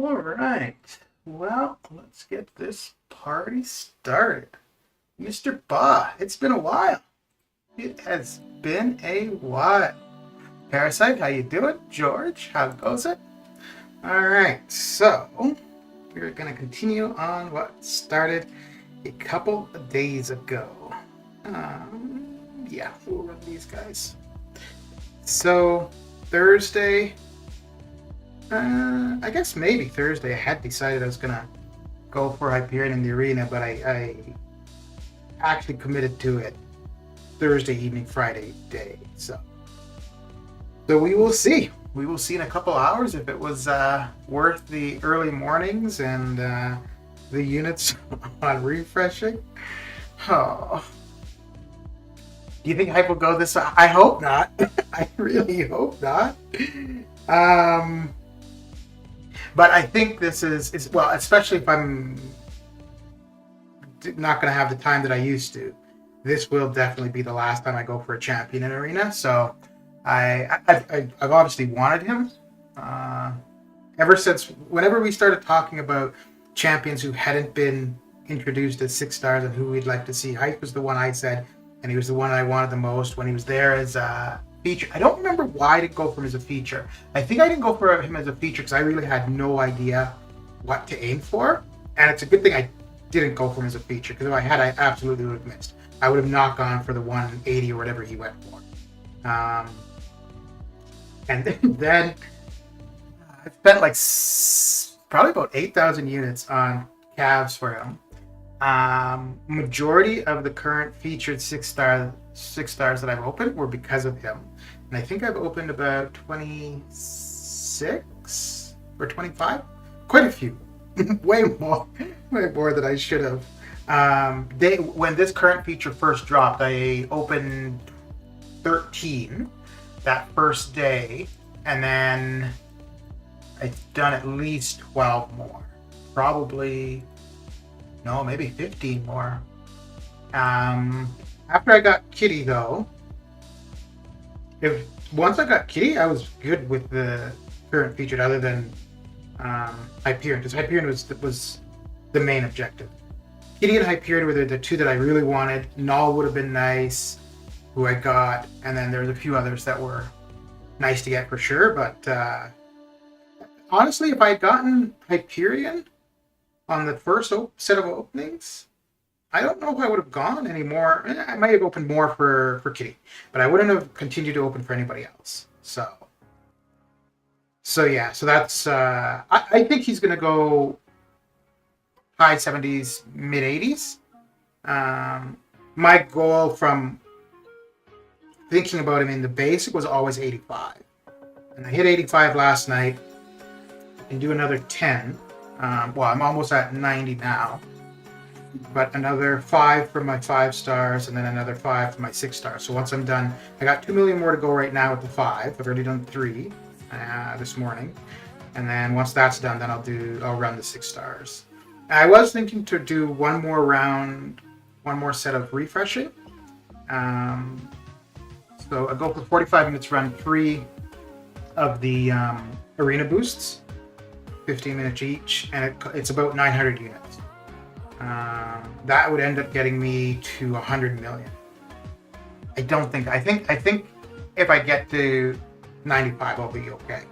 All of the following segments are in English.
All right. Well, let's get this party started. Mr. Ba, it's been a while. It has been a while. Parasite, how you doing? George, how goes it? All right, so we're going to continue on what started a couple of days ago. Yeah, we'll run these guys. So, Thursday, I guess maybe Thursday, I had decided I was going to go for Hyperion in the arena, but I actually committed to it Thursday evening, Friday day. So we will see. We will see in a couple hours if it was worth the early mornings and the units on refreshing. Oh. Do you think Hype will go this? I hope not. I really hope not. But I think this is well, especially if I'm not going to have the time that I used to. This will definitely be the last time I go for a champion in arena. So I've obviously wanted him ever since whenever we started talking about champions who hadn't been introduced as 6 stars and who we'd like to see. Hype was the one I said, and he was the one I wanted the most when he was there as a feature. I don't remember why I didn't go for him as a feature. I think I didn't go for him as a feature because I really had no idea what to aim for, and it's a good thing I didn't go for him as a feature, because if I had, I absolutely would have missed. I would have not gone for the 180 or whatever he went for. And then I spent like probably about 8,000 units on calves for him. Majority of the current featured 6 stars that I've opened were because of him. And I think I've opened about 26 or 25, quite a few. way more than I should have. When this current feature first dropped, I opened 13 that first day, and then I've done at least 12 more. Probably, no, maybe 15 more. After I got Kitty, though, once I got Kitty, I was good with the current featured, other than Hyperion, because Hyperion was the main objective. Kitty and Hyperion were the two that I really wanted. Null would have been nice, who I got, and then there's a few others that were nice to get for sure. But honestly, if I had gotten Hyperion on the first set of openings, I don't know if I would have gone anymore. I might have opened more for Kitty, but I wouldn't have continued to open for anybody else. So yeah, so that's I think he's gonna go high 70s, mid 80s. My goal from thinking about him in the basic was always 85, and I hit 85 last night. I can do another 10. Well, I'm almost at 90 now, but another 5 for my 5 stars, and then another 5 for my 6 stars. So once I'm done, I got 2 million more to go right now with the 5. I've already done 3 this morning, and then once that's done, then I'll run the 6 stars. I was thinking to do one more round, one more set of refreshing. So I go for 45 minutes, run 3 of the arena boosts, 15 minutes each, and it's about 900 units. That would end up getting me to 100 million. I think if I get to 95, I'll be okay.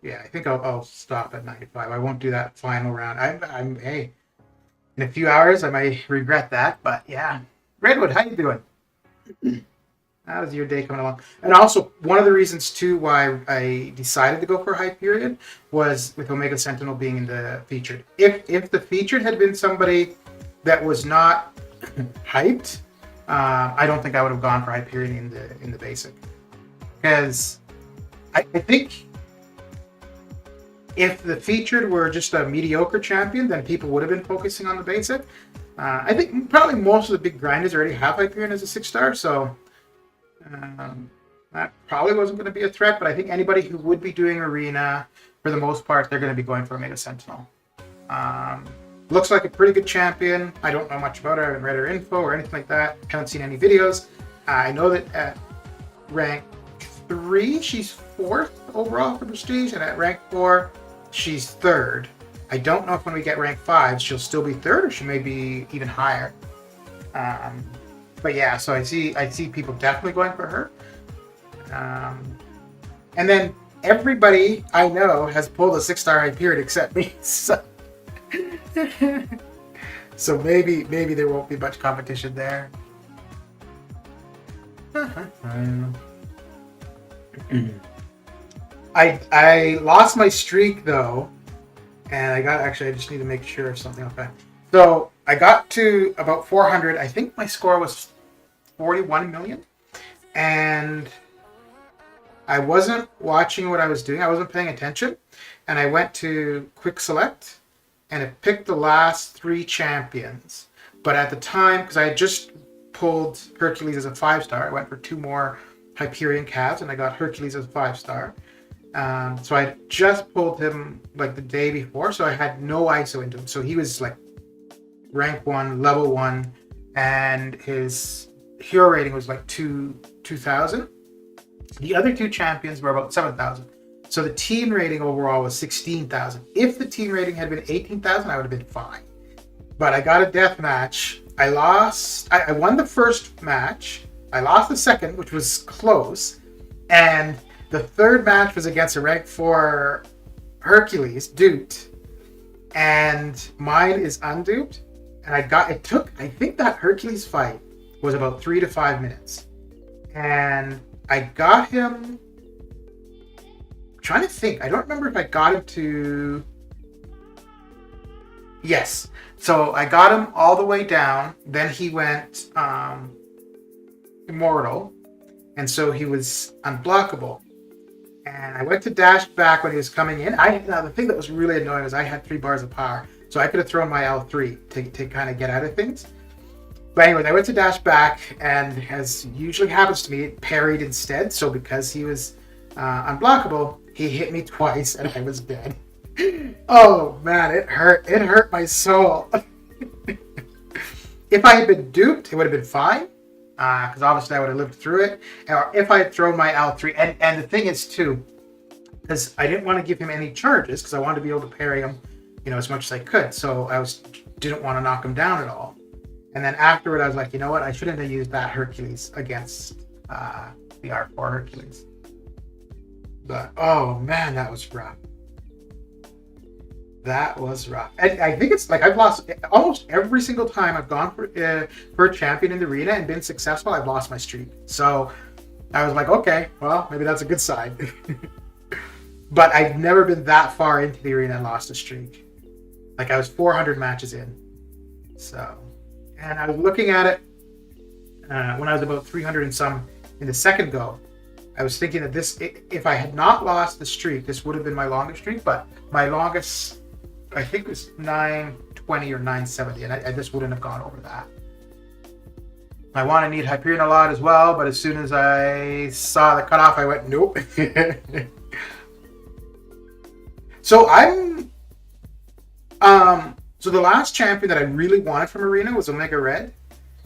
Yeah, I think I'll stop at 95. I won't do that final round. Hey, in a few hours I might regret that, but yeah. Redwood, how you doing? How's your day coming along? And also, one of the reasons too why I decided to go for Hyperion was with Omega Sentinel being in the featured. If the featured had been somebody that was not hyped, I don't think I would have gone for Hyperion in the basic, because I think if the featured were just a mediocre champion, then people would have been focusing on the basic. I think probably most of the big grinders already have Hyperion as a 6 star, so that probably wasn't going to be a threat. But I think anybody who would be doing arena, for the most part, they're going to be going for Omega Sentinel. Looks like a pretty good champion. I don't know much about her. I haven't read her info or anything like that. Haven't seen any videos. I know that at rank 3, she's 4th overall for Prestige, and at rank 4, she's 3rd. I don't know if when we get rank 5, she'll still be 3rd, or she may be even higher. But yeah, so I see people definitely going for her. And then everybody I know has pulled a 6-star Hyperion except me. So maybe there won't be much competition there. I lost my streak though, and I just need to make sure of something. Okay, so I got to about 400. I think my score was 41 million, and I wasn't watching what I was doing. I wasn't paying attention, and I went to quick select, and it picked the last 3 champions. But at the time, because I had just pulled Hercules as a 5-star, I went for 2 more Hyperion calves, and I got Hercules as a 5-star. So I just pulled him like the day before, so I had no ISO into him. So he was like rank 1, level 1, and his hero rating was like 2,000. The other 2 champions were about 7,000. So the team rating overall was 16,000. If the team rating had been 18,000, I would have been fine. But I got a death match. I lost. I won the first match. I lost the second, which was close. And the third match was against a rank 4 Hercules, duped. And mine is unduped. And I think that Hercules fight was about 3 to 5 minutes. And I got him. I'm trying to think. I don't remember if I got him to. Yes. So I got him all the way down. Then he went immortal. And so he was unblockable. And I went to dash back when he was coming in. Now the thing that was really annoying was I had 3 bars of power. So I could have thrown my L3 to kind of get out of things. But anyway, I went to dash back, and as usually happens to me, it parried instead. So because he was unblockable, he hit me twice, and I was dead. Oh man, it hurt. It hurt my soul. If I had been duped, it would have been fine, because obviously I would have lived through it. Or if I had thrown my L3, and the thing is too, because I didn't want to give him any charges, because I wanted to be able to parry him, as much as I could. So didn't want to knock him down at all. And then afterward, I was like, you know what? I shouldn't have used that Hercules against the R4 Hercules. But, oh man, that was rough. That was rough. And I think it's like I've lost almost every single time I've gone for a champion in the arena and been successful, I've lost my streak. So I was like, okay, well, maybe that's a good sign. But I've never been that far into the arena and lost a streak. Like I was 400 matches in. So... And I was looking at it when I was about 300 and some in the second go. I was thinking that if I had not lost the streak, this would have been my longest streak. But my longest, I think, was 920 or 970, and I just wouldn't have gone over that. I want to need Hyperion a lot as well, but as soon as I saw the cutoff, I went, nope. So So the last champion that I really wanted from Arena was Omega Red.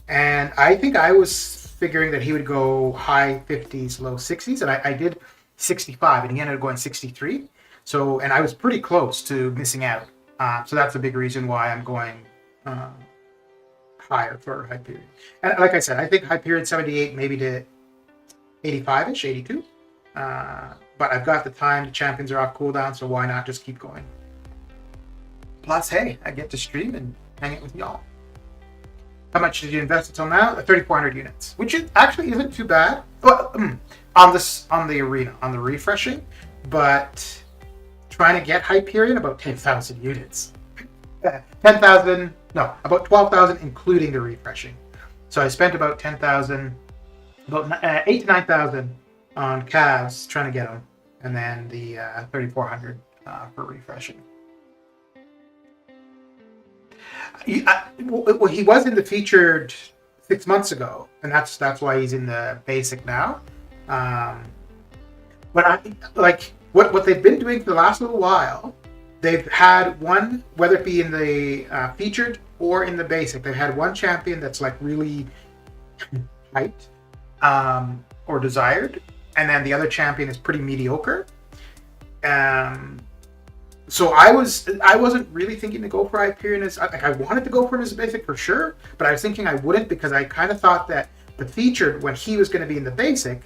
And I think I was figuring that he would go high 50s, low 60s. And I did 65, and he ended up going 63. So, and I was pretty close to missing out. So that's a big reason why I'm going higher for Hyperion. And like I said, I think Hyperion 78 maybe to 85-ish, 82. But I've got the time. The champions are off cooldown, so why not just keep going? Plus, hey, I get to stream and hang it with y'all. How much did you invest until now? 3,400 units, which actually isn't too bad. Well, on the arena, on the refreshing, but trying to get Hyperion, about 10,000 units. 10,000, no, about 12,000 including the refreshing. So I spent about 10,000, about 8 to 9,000 on calves trying to get them, and then the 3,400 for refreshing. He was in the featured 6 months ago, and that's why he's in the basic now. But what they've been doing for the last little while, they've had one, whether it be in the featured or in the basic, they've had one champion that's like really hyped or desired, and then the other champion is pretty mediocre. So I wasn't really thinking to go for Hyperion as like I wanted to go for him as a basic for sure, but I was thinking I wouldn't because I kind of thought that the featured when he was going to be in the basic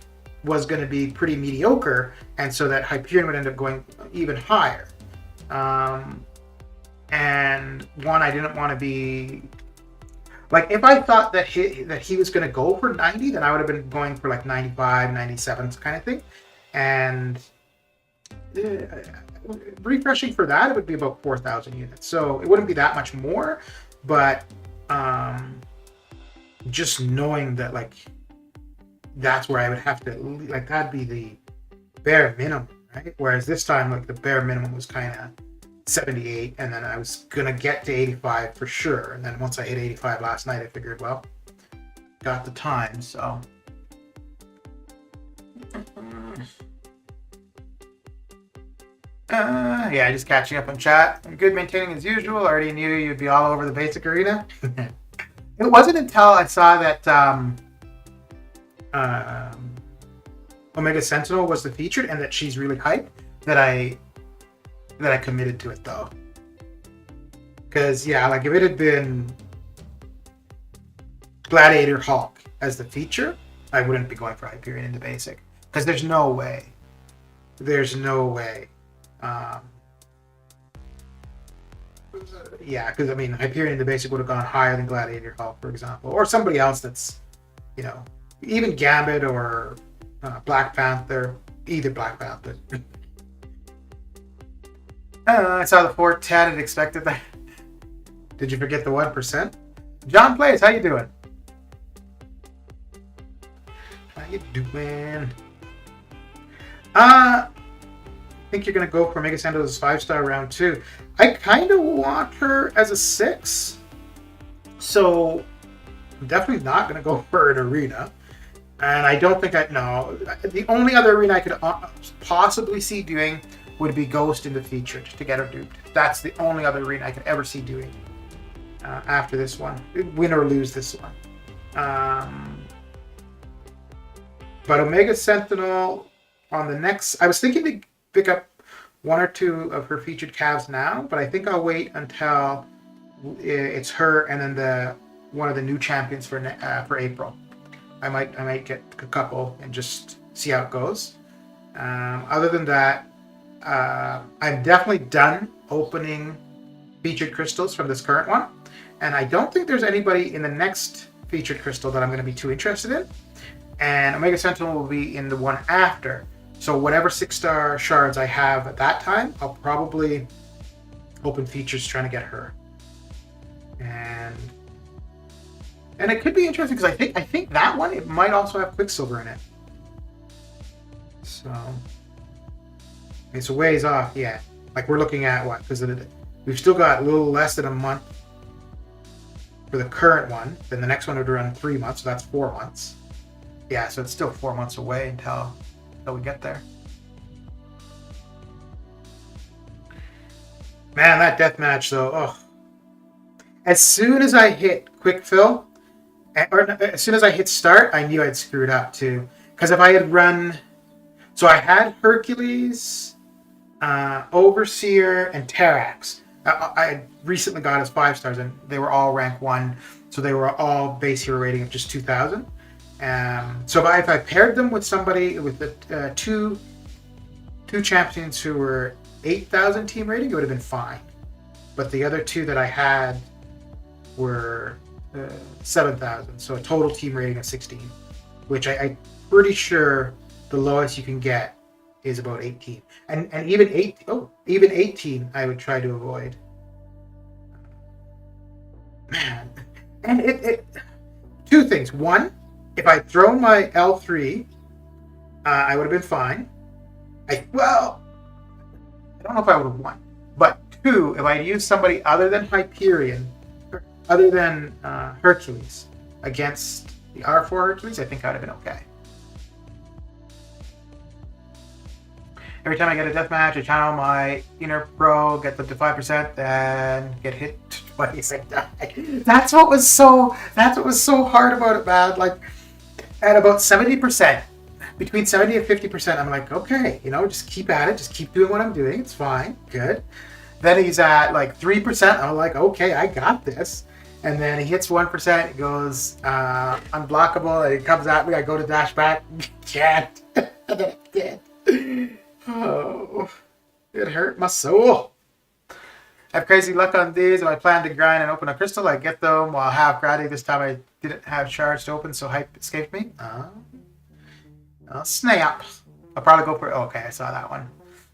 was going to be pretty mediocre, and so that Hyperion would end up going even higher. And one, I didn't want to be like, if I thought that he was going to go for 90, then I would have been going for like 95, 97 kind of thing. And refreshing for that, it would be about 4,000 units. So it wouldn't be that much more, but just knowing that like that's where I would have to, like, that'd be the bare minimum, right? Whereas this time, like, the bare minimum was kind of 78, and then I was gonna get to 85 for sure. And then once I hit 85 last night, I figured, well, got the time, so. Yeah, just catching up on chat. I'm good maintaining as usual. Already knew you'd be all over the basic arena. It wasn't until I saw that Omega Sentinel was the featured and that she's really hyped that I committed to it though. Because yeah, like if it had been Gladiator Hulk as the feature, I wouldn't be going for Hyperion in the basic. Because there's no way. Yeah, because I mean, Hyperion in the basic would have gone higher than Gladiator Hulk, for example, or somebody else that's, you know, even Gambit or Black Panther, either Black Panther. I saw the 410 and expected that. Did you forget the 1%? John Plays, how you doing? How you doing? I think you're going to go for Mega Santos 5-star round 2. I kind of want her as a 6. So I'm definitely not going to go for an arena. And I don't think no. The only other arena I could possibly see doing would be Ghost in the featured to get her duped. That's the only other arena I could ever see doing after this one. Win or lose this one. But Omega Sentinel on the next... I was thinking to pick up 1 or 2 of her featured calves now, but I think I'll wait until it's her and then one of the new champions for April. I might get a couple and just see how it goes. Other than that, I'm definitely done opening featured crystals from this current one, and I don't think there's anybody in the next featured crystal that I'm going to be too interested in. And Omega Sentinel will be in the one after. So whatever 6-star shards I have at that time, I'll probably open features trying to get her. And it could be interesting because I think that one, it might also have Quicksilver in it. So it's a ways off, yeah. Like we're looking at what? Because we've still got a little less than a month for the current one. Then the next one would run 3 months, so that's 4 months. Yeah, so it's still 4 months away until we get there. Man, that deathmatch though, oh. As soon as I hit quick fill, or as soon as I hit start, I knew I'd screwed up too. Because if I had run, so I had Hercules, Overseer, and Terrax. I had recently got as 5-stars, and they were all rank 1, so they were all base hero rating of just 2,000. So if I paired them with somebody with the two champions who were 8,000 team rating, it would have been fine. But the other 2 that I had were 7,000, so a total team rating of 16, which I'm pretty sure the lowest you can get is about 18. And even 18 I would try to avoid. Man, and it 2 things. One, if I'd thrown my L3, I would have been fine. I don't know if I would have won. But 2, if I'd used somebody other than Hyperion, other than Hercules, against the R4 Hercules, I think I'd have been okay. Every time I get a deathmatch, I channel my inner pro, get them to 5%, then get hit twice and die. That's what was so hard about it, man. Like, at about 70%, between 70 and 50%. I'm like, okay, just keep at it. Just keep doing what I'm doing. It's fine. Good. Then he's at like 3%. I'm like, okay, I got this. And then he hits 1%. It goes unblockable. And it comes at me. I go to dash back. Can't. And then it did. Oh, it hurt my soul. I have crazy luck on these. If I plan to grind and open a crystal, I get them while half grinding. This time I didn't have shards to open, so hype escaped me. Snap. I'll probably go for... okay, I saw that one.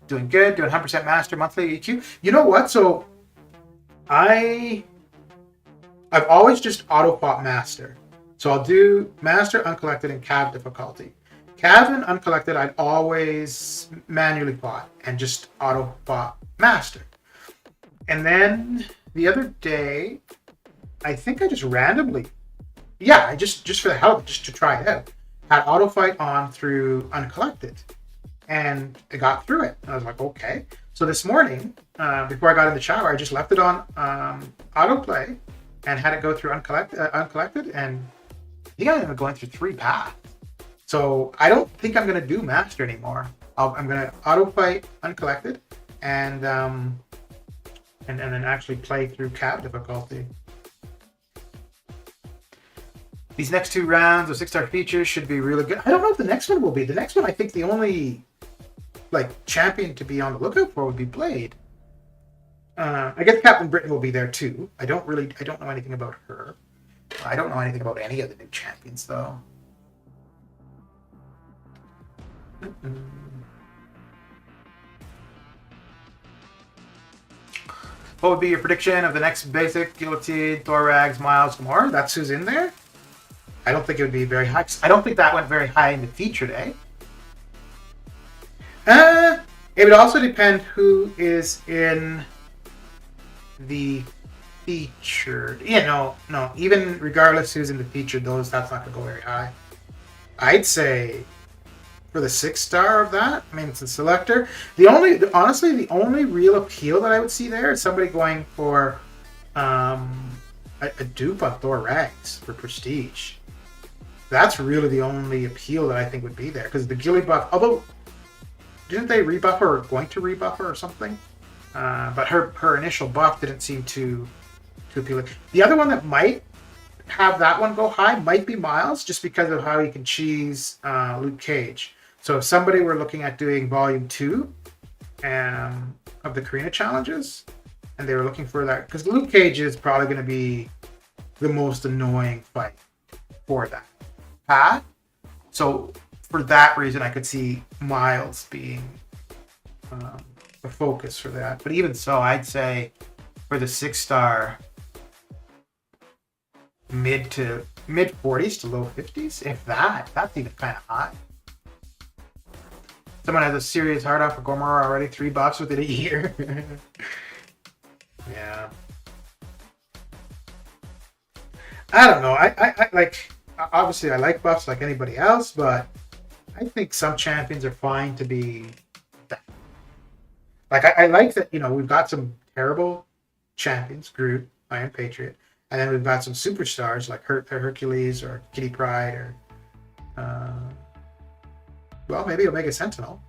Doing good. Doing 100% master monthly EQ. You know what? So I've always just auto-fought master. So I'll do master, uncollected, and cav difficulty. Cav and uncollected, I'd always manually fought and just auto-fought master. And then the other day, I think I just randomly, I just for the hell of it, just to try it out, had auto fight on through uncollected, and I got through it. And I was like, okay. So this morning, before I got in the shower, I just left it on autoplay and had it go through uncollected, and I think I ended up going through 3 paths. So I don't think I'm gonna do master anymore. I'm gonna auto fight uncollected, and then actually play through cav difficulty. These next 2 rounds of 6-star features should be really good. I don't know if the next one will be. The next one, I think the only champion to be on the lookout for would be Blade. I guess Captain Britain will be there too. I don't know anything about her. I don't know anything about any of the new champions though. What would be your prediction of the next basic? Guillotine, Thorax, Miles, Gamora? That's who's in there? I don't think it would be very high. I don't think that went very high in the feature day. It would also depend who is in the featured. No. Even regardless who's in the featured, that's not going to go very high. I'd say for the 6-star of that, I mean, it's a selector. Honestly, the only real appeal that I would see there is somebody going for a dupe on Thor Rags for prestige. That's really the only appeal that I think would be there, because the Gilly buff, although didn't they rebuff her or going to rebuff her or something? But her initial buff didn't seem too appealing. The other one that might have that one go high might be Miles, just because of how he can cheese Luke Cage. So if somebody were looking at doing Volume 2 of the Karina challenges, and they were looking for that, because Luke Cage is probably going to be the most annoying fight for that path. So for that reason, I could see Miles being the focus for that. But even so, I'd say for the 6-star, mid 40s to low 50s, if that's even kind of high. Someone has a serious hard on for Gamora already. 3 buffs within a year. Yeah. I don't know. I like, obviously I like buffs like anybody else, but I think some champions are fine to be that. Like I like that, we've got some terrible champions, Groot, Iron Patriot, and then we've got some superstars like Hercules or Kitty Pryde or maybe Omega Sentinel.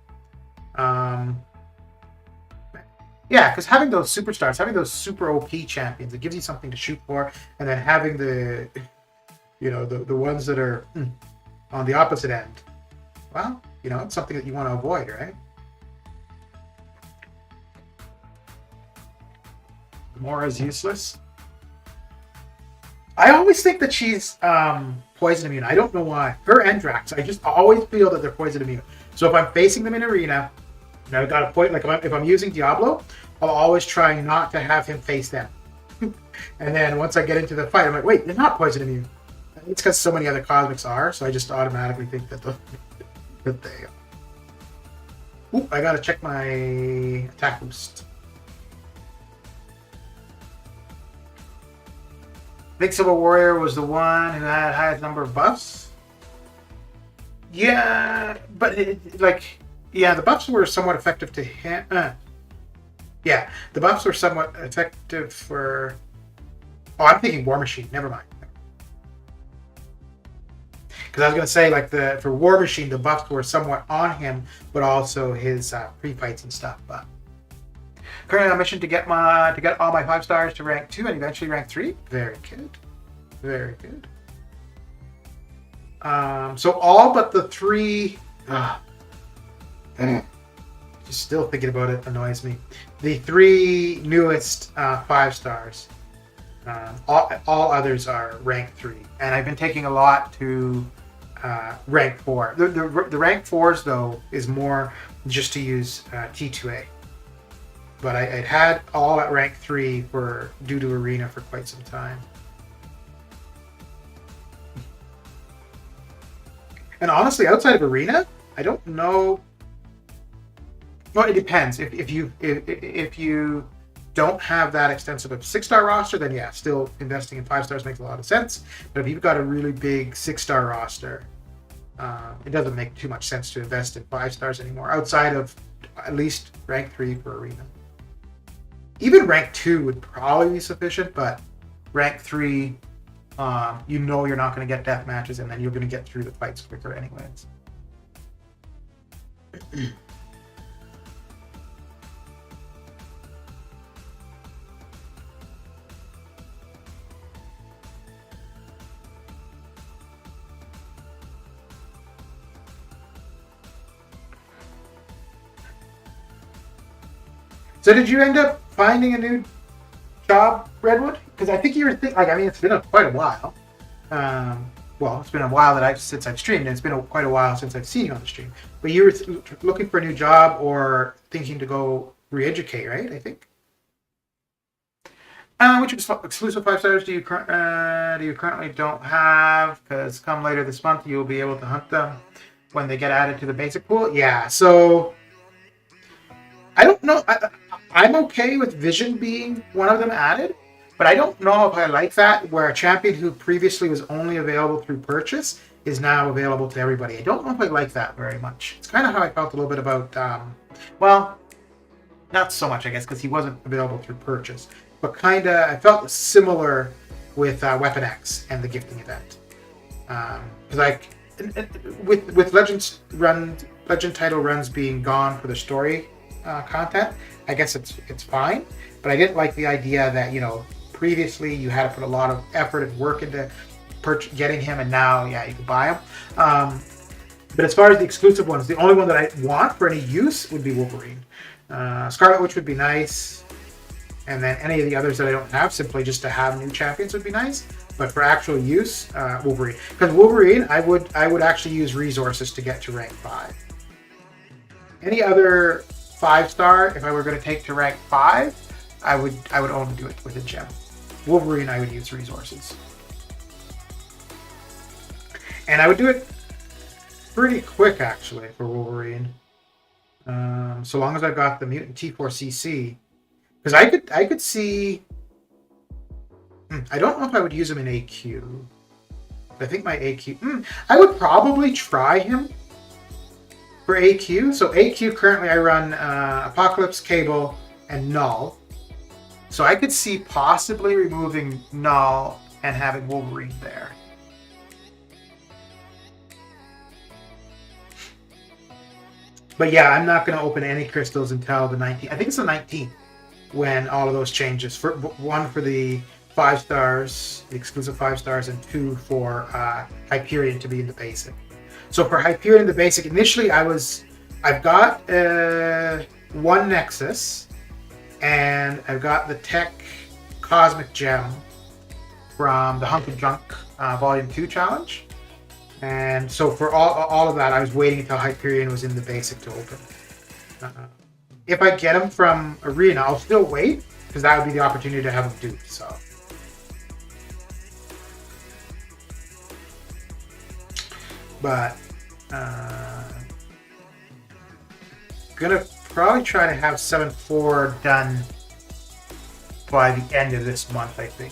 Yeah, because having those superstars, having those super OP champions, it gives you something to shoot for, and then having the ones that are on the opposite end, well, it's something that you want to avoid, right? Gamora's useless. I always think that she's poison immune. I don't know why. Her and Drax, I just always feel that they're poison immune. So if I'm facing them in arena, and I've got a point, like if I'm using Diablo, I'll always try not to have him face them. And then once I get into the fight, I'm like, wait, they're not poison immune. It's because so many other cosmics are, so I just automatically think that that they are. Ooh, I gotta check my attack boost. I think Silver Warrior was the one who had highest number of buffs. Yeah, but the buffs were somewhat effective to him. Yeah, the buffs were somewhat effective for... Oh, I'm thinking War Machine. Never mind. Because I was gonna say, like, for War Machine, the buffs were somewhat on him, but also his pre-fights and stuff. But currently on a mission to get all my 5 stars to rank 2 and eventually rank 3. Very good, very good. So all but the 3. Just still thinking about it annoys me. The 3 newest 5 stars. All others are rank 3, and I've been taking a lot to rank 4. The rank 4s though is more just to use T2A. But I'd had all at rank 3 due to Arena for quite some time. And honestly, outside of Arena, I don't know. Well, it depends. If you don't have that extensive of 6-star roster, then yeah, still investing in 5 stars makes a lot of sense. But if you've got a really big 6-star roster, it doesn't make too much sense to invest in 5 stars anymore, outside of at least rank 3 for Arena. Even rank 2 would probably be sufficient, but rank 3, you know you're not going to get death matches, and then you're going to get through the fights quicker anyways. So did you end up finding a new job, Redwood? Because I think you were it's been quite a while. Well, it's been a while since I've streamed, and it's been quite a while since I've seen you on the stream. But you were looking for a new job or thinking to go re-educate, right? I think. Which exclusive 5 stars do you currently don't have? Because come later this month, you'll be able to hunt them when they get added to the basic pool. Yeah, so I don't know. I'm okay with Vision being one of them added, but I don't know if I like that, where a champion who previously was only available through purchase is now available to everybody. I don't know if I like that very much. It's kind of how I felt a little bit about, well, not so much, I guess, because he wasn't available through purchase, but kind of, I felt similar with Weapon X and the gifting event. Because with Legend title runs being gone for the story content, I guess it's fine, but I didn't like the idea that, previously you had to put a lot of effort and work into getting him, and now, yeah, you can buy him. But as far as the exclusive ones, the only one that I want for any use would be Wolverine. Scarlet Witch would be nice, and then any of the others that I don't have, simply just to have new champions would be nice. But for actual use, Wolverine. Because Wolverine, I would actually use resources to get to rank 5. Any other 5-star, if I were going to take to rank 5, I would only do it with a gem. Wolverine, I would use resources. And I would do it pretty quick, actually, for Wolverine. So long as I've got the Mutant T4CC. Because I could see... I don't know if I would use him in AQ. I think my AQ... I would probably try him for AQ. So AQ, currently I run Apocalypse, Cable, and Null. So I could see possibly removing Null and having Wolverine there. But yeah, I'm not going to open any crystals until the 19th. I think it's the 19th when all of those changes. One for the 5 stars, the exclusive 5 stars, and 2 for Hyperion to be in the basic. So for Hyperion in the basic, initially I've got 1 Nexus, and I've got the Tech Cosmic Gem from the Hunk and Junk Volume 2 challenge. And so for all of that, I was waiting until Hyperion was in the basic to open. If I get him from Arena, I'll still wait, because that would be the opportunity to have him duped, so. But, gonna probably try to have 7-4 done by the end of this month, I think.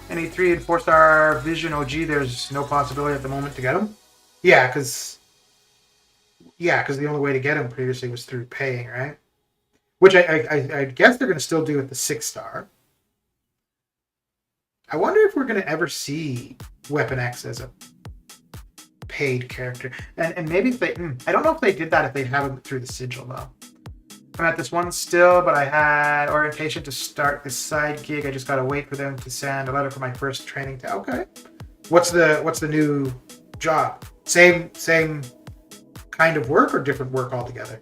Any 3 and 4-star Vision OG, there's no possibility at the moment to get them. Yeah, because the only way to get them previously was through paying, right? Which I guess they're going to still do with the 6-star. I wonder if we're going to ever see Weapon X as a paid character. And maybe if they... I don't know if they did that if they have him through the sigil, though. I'm at this one still, but I had orientation to start this side gig. I just got to wait for them to send a letter for my first training. Okay. What's the new job? Same kind of work or different work altogether?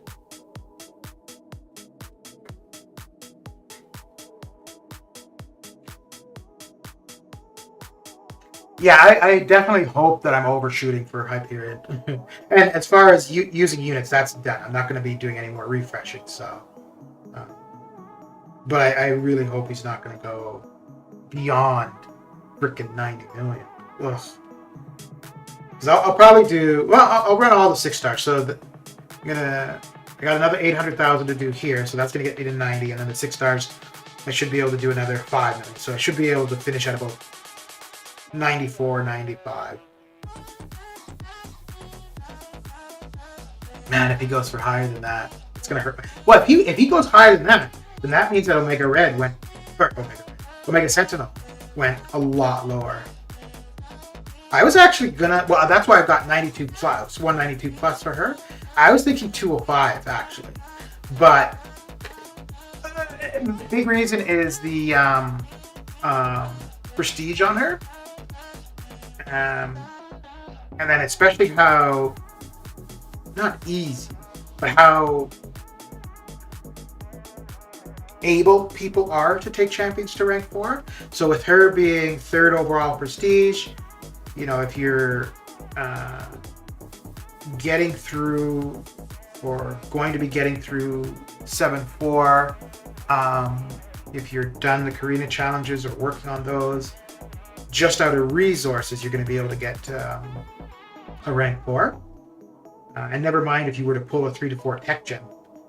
Yeah, I definitely hope that I'm overshooting for Hyperion. And as far as using units, that's done. I'm not going to be doing any more refreshing. So, but I really hope he's not going to go beyond freaking 90 million. Ugh. Because I'll probably do... Well, I'll run all the 6-stars. So I got another 800,000 to do here. So that's going to get me to 90. And then the 6 stars, I should be able to do another 5 million. So I should be able to finish at about 94, 95. Man, if he goes for higher than that, it's gonna hurt. Well, if he goes higher than that, then that means that Omega Red went, or Omega Sentinel went a lot lower. I was actually gonna, well, that's why I've got 92 plus, 192 plus for her. I was thinking 205 actually, but big reason is the prestige on her. And then especially how, not easy, but how able people are to take champions to rank 4. So with her being 3rd overall prestige, you know, if you're getting through or going to be getting through 7-4, if you're done the Karina challenges or working on those, just out of resources, you're going to be able to get a rank 4. And never mind if you were to pull a 3 to 4 tech gem.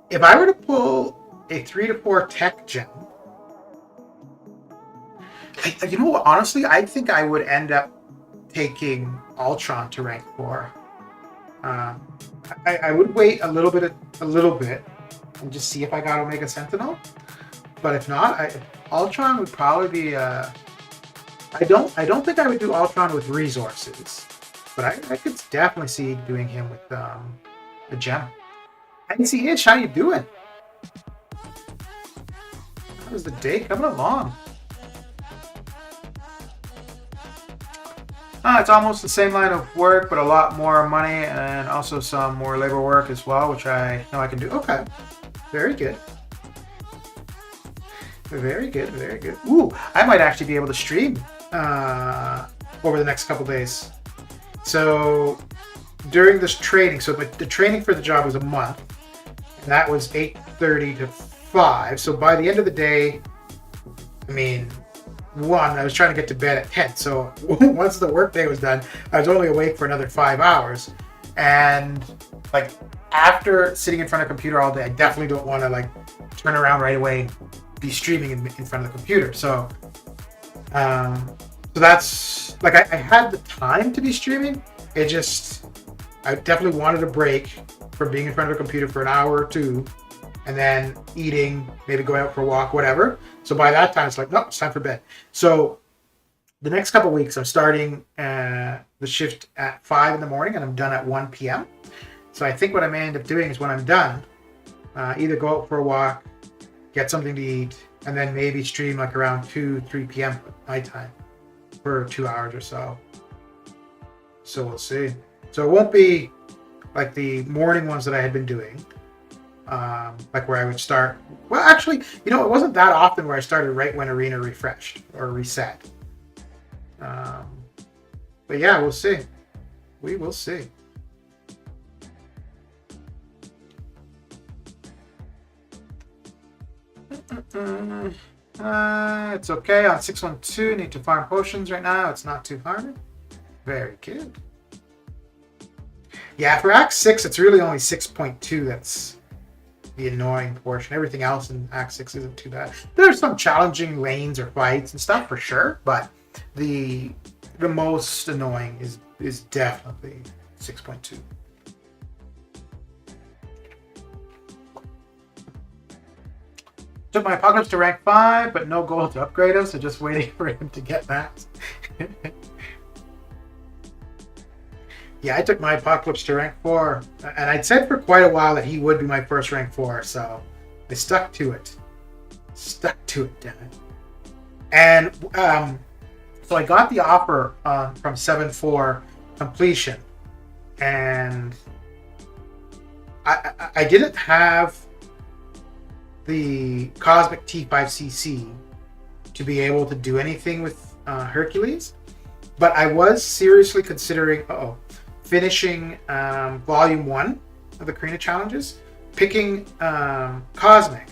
If I were to pull a 3 to 4 tech gem, you know what? Honestly, I think I would end up taking Ultron to rank 4. I would wait a little bit and just see if I got Omega Sentinel. But if not, Ultron would probably be. I don't think I would do Ultron with resources, but I could definitely see doing him with the gem. NC-ish, how you doing? How's the day coming along? It's almost the same line of work, but a lot more money and also some more labor work as well, which I know I can do. Okay, very good. Very good, very good. Ooh, I might actually be able to stream over the next couple days. So during this training, so the training for the job was a month, and that was 8:30 to 5. So by the end of the day, I mean, I was trying to get to bed at 10. So once the work day was done, I was only awake for another 5 hours. And like after sitting in front of a computer all day, I definitely don't want to like turn around right away and be streaming in front of the computer. So so that's like I had the time to be streaming. I definitely wanted a break from being in front of a computer for an hour or two, and then eating, maybe going out for a walk, whatever. So by that time, it's like, no, it's time for bed. So the next couple of weeks, I'm starting the shift at 5 in the morning, and I'm done at 1 p.m. So I think what I may end up doing is when I'm done, either go out for a walk, get something to eat, and then maybe stream like around 2, 3 p.m. my time for 2 hours or so. So we'll see. So it won't be like the morning ones that I had been doing, like where I would start. Well, actually, you know, it wasn't that often where I started right when Arena refreshed or reset. But yeah, we'll see. We will see. It's okay. On 612, need to farm potions right now. It's not too hard. Very good. Yeah, for Act 6, it's really only 6.2 that's the annoying portion. Everything else in Act 6 isn't too bad. There's some challenging lanes or fights and stuff for sure, but the most annoying is definitely 6.2. Took my Apocalypse to rank 5, but no gold to upgrade him, so just waiting for him to get that. Yeah, I took my Apocalypse to rank 4, and I'd said for quite a while that he would be my first rank 4, so I stuck to it. Stuck to it, damn it. And so I got the offer from 7.4 completion, and I didn't have the Cosmic T5cc to be able to do anything with Hercules, but I was seriously considering finishing Volume 1 of the Karina challenges, picking Cosmic,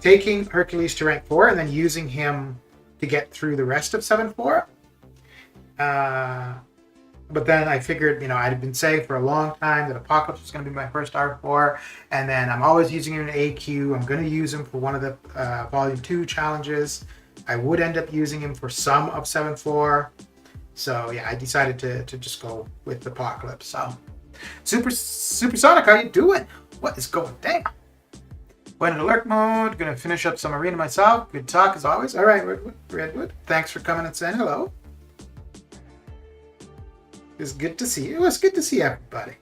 taking Hercules to rank 4, and then using him to get through the rest of 7.4. But then I figured, I'd been saying for a long time that Apocalypse was going to be my first R4, and then I'm always using him in AQ. I'm going to use him for one of the Volume 2 challenges. I would end up using him for some of 7.4. So yeah, I decided to just go with Apocalypse. So, Supersonic, how you doing? What is going down? Went in alert mode. Gonna finish up some arena myself. Good talk as always. All right, Redwood. Thanks for coming and saying hello. It's good to see you. It was good to see everybody.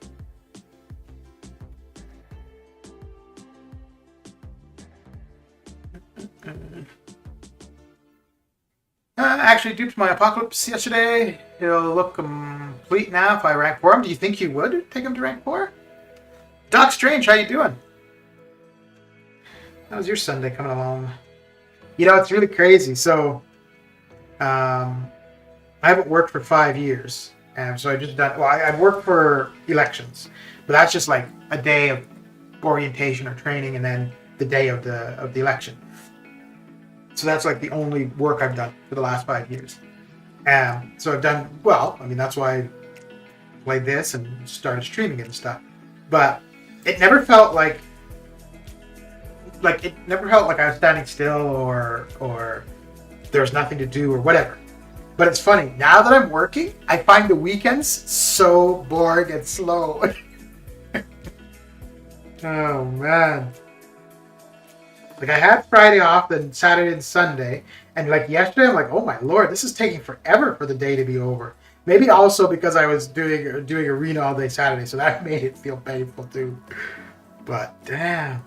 Actually duped my Apocalypse yesterday. He'll look complete now if I rank 4 him. Do you think you would take him to rank 4? Doc Strange, how you doing? How's your Sunday coming along? It's really crazy. So, I haven't worked for 5 years. And so I've just done, I've worked for elections, but that's just like a day of orientation or training and then the day of the election. So that's like the only work I've done for the last 5 years. So I've done well. I mean, that's why I played this and started streaming it and stuff. But it never felt like I was standing still or there was nothing to do or whatever. But it's funny, now that I'm working, I find the weekends so boring and slow. Oh, man. Like, I had Friday off, then Saturday and Sunday, and like yesterday, I'm like, oh my lord, this is taking forever for the day to be over. Maybe also because I was doing arena all day Saturday, so that made it feel painful too. But damn.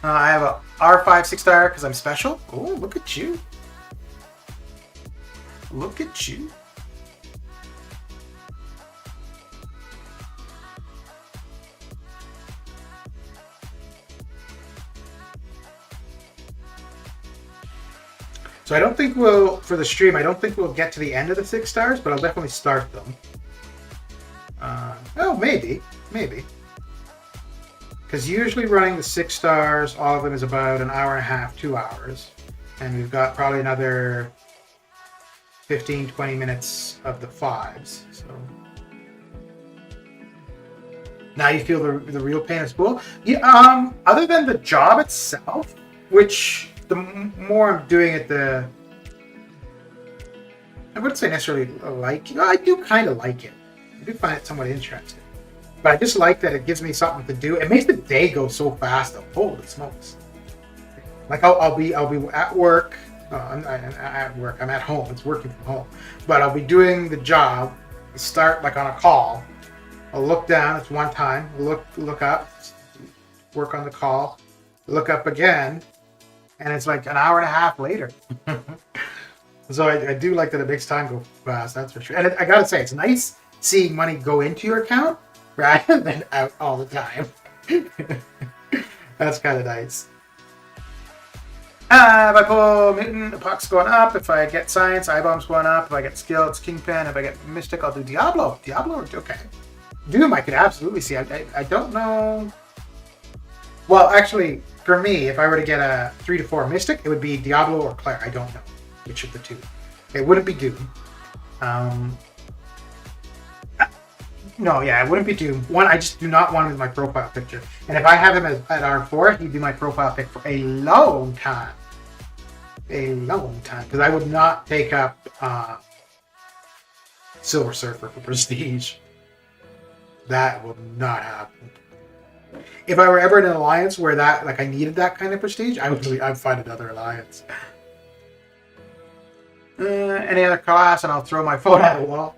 I have a R5 6-star because I'm special. Oh, look at you. Look at you. So I don't think for the stream, I don't think we'll get to the end of the 6 stars, but I'll definitely start them. Maybe. Because usually running the 6 stars, all of them is about an hour and a half, 2 hours. And we've got probably another 15, 20 minutes of the 5s. So now you feel the real pain of school? Yeah, other than the job itself, which the more I'm doing it, I wouldn't say necessarily like it. I do kind of like it. I do find it somewhat interesting. But I just like that it gives me something to do. It makes the day go so fast. Though. Holy smokes! Like I'll be at work. I'm at work. I'm at home. It's working from home. But I'll be doing the job. Start like on a call. I'll look down. It's one time. Look up. Work on the call. Look up again, and it's like an hour and a half later. So I do like that it makes time go fast. That's for sure. And I gotta say, it's nice seeing money go into your account rather than out all the time. That's kind of nice. If I pull Mutant, the puck's going up. If I get Science, I-bomb's going up. If I get Skill, it's Kingpin. If I get Mystic, I'll do Diablo. Okay. Doom, I could absolutely see. I don't know. Well, actually, for me, if I were to get a 3 to 4 Mystic, it would be Diablo or Claire. I don't know which of the two. It wouldn't be Doom. No, yeah, it wouldn't be Doom. One, I just do not want him as my profile picture. And if I have him at R4, he'd be my profile pick for a long time. Because I would not take up Silver Surfer for Prestige. That will not happen. If I were ever in an alliance where that, like, I needed that kind of prestige, I'd find another alliance. Any other class, and I'll throw my phone at the wall.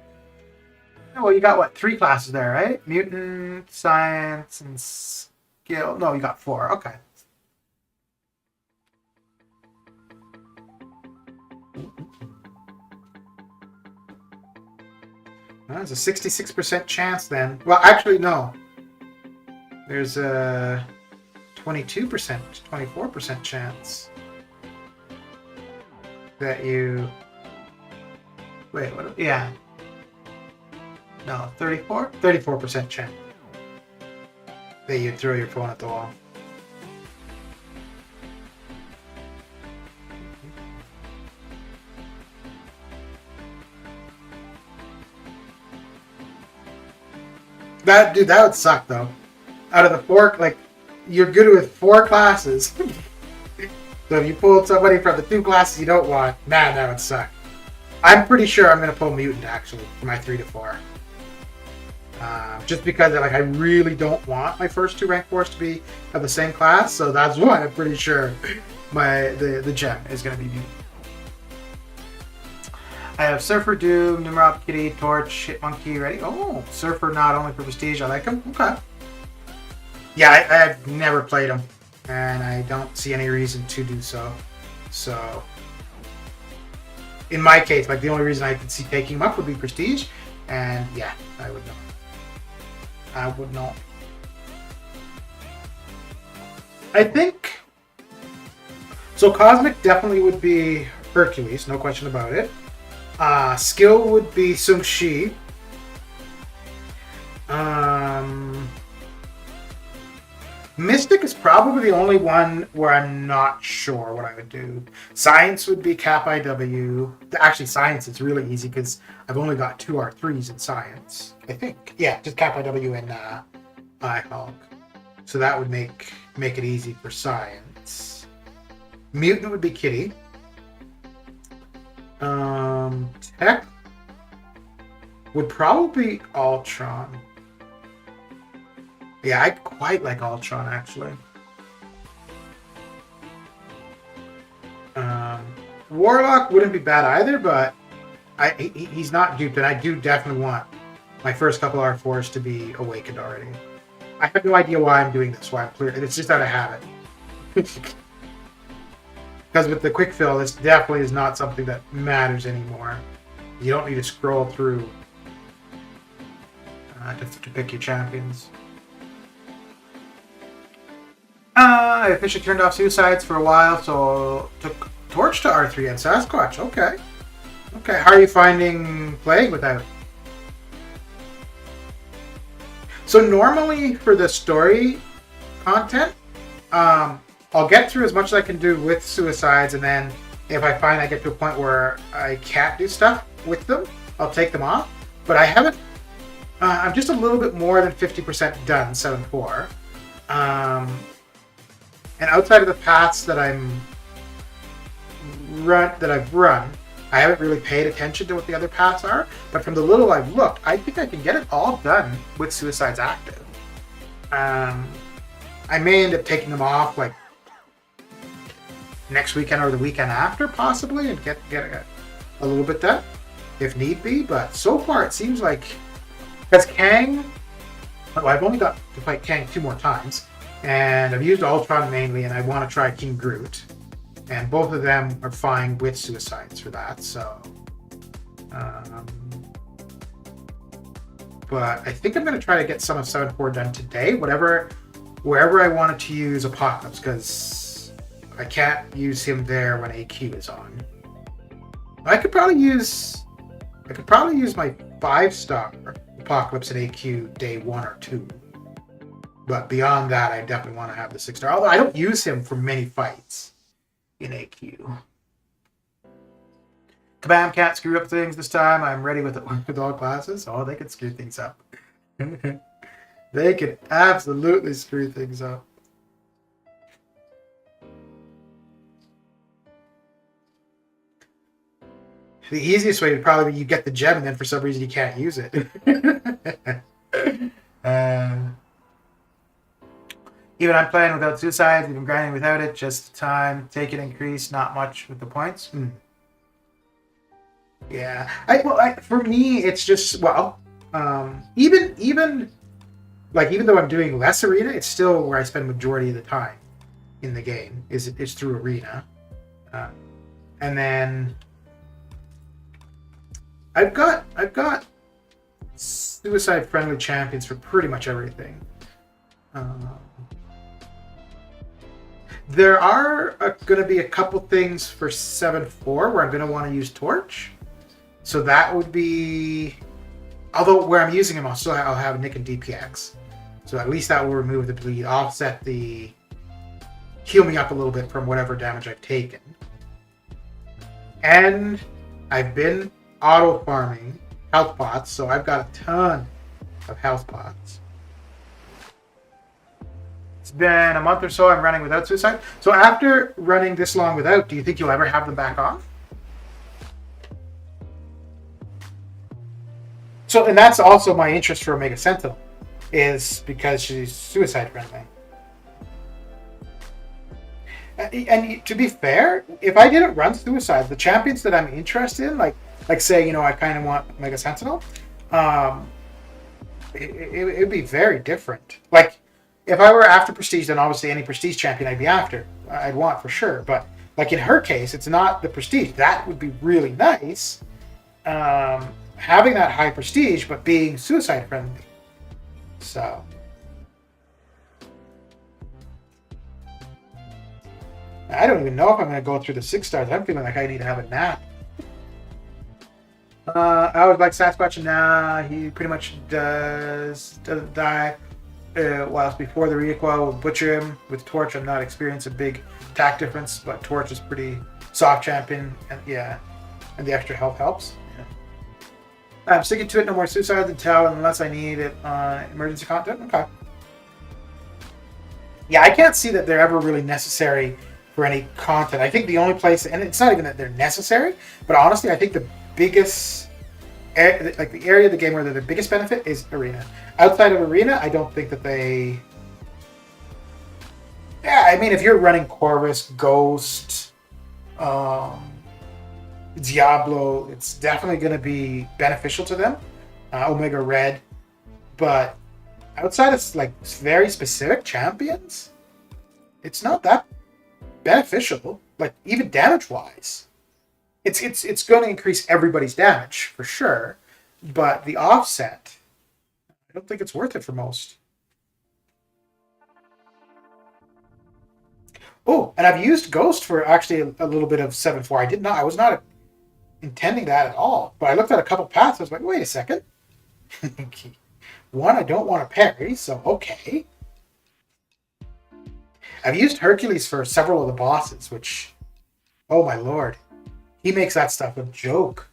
Oh, well, you got what? 3 classes there, right? Mutant, science, and skill. No, you got 4. Okay. Well, there's a 66% chance then. Well, actually, no. There's a 22%, 24% chance that you... Wait, what? Yeah. No, 34? 34% chance that you throw your phone at the wall. That would suck though. Out of the 4, like, you're good with 4 classes. So if you pulled somebody from the 2 classes you don't want, man, that would suck. I'm pretty sure I'm gonna pull Mutant actually for my 3 to 4. Just because like I really don't want my first 2 rank 4s to be of the same class, so that's why I'm pretty sure the gem is gonna be Mutant. I have Surfer, Doom, Numerop, Kitty, Torch, Hitmonkey ready. Oh, Surfer not only for prestige, I like him. Okay. Yeah, I've never played him, and I don't see any reason to do so. So, in my case, like the only reason I could see taking him up would be prestige, and yeah, I would know. I would know. I think so. Cosmic definitely would be Hercules, no question about it. Skill would be Sung Shi. Mystic is probably the only one where I'm not sure what I would do. Science would be Cap IW. Actually, Science is really easy because I've only got 2 R3s in Science, I think. Yeah, just Cap IW and iHulk. So that would make it easy for Science. Mutant would be Kitty. Tech would probably be Ultron. Yeah, I quite like Ultron, actually. Warlock wouldn't be bad either, but he's not duped, and I do definitely want my first couple R4s to be awakened already. I have no idea why I'm doing this, why I'm clear. It's just out of habit. Because with the quick fill, this definitely is not something that matters anymore. You don't need to scroll through to pick your champions. I officially turned off suicides for a while, so took Torch to R3 and Sasquatch. Okay. Okay, how are you finding playing without? So normally for the story content, I'll get through as much as I can do with suicides, and then if I find I get to a point where I can't do stuff with them, I'll take them off. But I haven't. I'm just a little bit more than 50% done 7-4. And outside of the paths that I've run, I haven't really paid attention to what the other paths are. But from the little I've looked, I think I can get it all done with suicides active. I may end up taking them off like next weekend or the weekend after, possibly, and get a little bit done if need be. But so far, it seems like because Kang, well, I've only got to fight Kang 2 more times, and I've used Ultron mainly, and I want to try King Groot, and both of them are fine with suicides for that. So, but I think I'm going to try to get some of 7-4 done today. Wherever I wanted to use Apocalypse, because I can't use him there when AQ is on. I could probably use my 5-star Apocalypse and AQ day 1 or 2. But beyond that, I definitely want to have the 6-star. Although I don't use him for many fights in AQ. Kabam can't screw up things this time. I'm ready with all classes. Oh, they could screw things up. They could absolutely screw things up. The easiest way would probably be you get the gem and then for some reason you can't use it. Even I'm playing without suicides, even grinding without it, just time, take it, increase, not much with the points. Yeah, for me, it's just even even though I'm doing less arena, it's still where I spend majority of the time in the game. Is through arena, and then I've got suicide friendly champions for pretty much everything. There are going to be a couple things for 7.4 where I'm going to want to use Torch. So that would be... Although where I'm using him, I'll have Nick and DPX. So at least that will remove the bleed, offset the... Heal me up a little bit from whatever damage I've taken. And I've been auto-farming health pots, so I've got a ton of health pots. It's been a month or so I'm running without suicide. So after running this long without, do you think you'll ever have them back on? So, and that's also my interest for Omega Sentinel, is because she's suicide friendly. And to be fair, if I didn't run suicide, the champions that I'm interested in, like say, I kind of want Omega Sentinel, it would be very different. Like, if I were after Prestige, then obviously any Prestige champion I'd want for sure. But like in her case, it's not the Prestige. That would be really nice. Having that high Prestige, but being suicide friendly. So. I don't even know if I'm going to go through the 6 stars. I'm feeling like I need to have a nap. I was like Sasquatch, and nah, he pretty much doesn't die. Whilst before the recoil would butcher him with Torch. I'm not experiencing a big attack difference, but Torch is pretty soft champion, and and the extra health helps. Yeah. I'm sticking to it. No more suicides unless I need it on emergency content. Okay. Yeah, I can't see that they're ever really necessary for any content. I think the only place, and it's not even that they're necessary, but honestly, I think the biggest, the area of the game where they're the biggest benefit is arena. Outside of arena, I don't think that they... Yeah, I mean, if you're running Corvus, Ghost, Diablo, it's definitely going to be beneficial to them. Omega Red. But outside of like very specific champions, it's not that beneficial. Like, even damage-wise. It's going to increase everybody's damage, for sure. But the offset... I don't think it's worth it for most. Oh, and I've used Ghost for actually a little bit of 7.4. I was not intending that at all. But I looked at a couple paths. I was like, wait a second. One, I don't want to parry, so okay. I've used Hercules for several of the bosses, which, oh my lord. He makes that stuff a joke.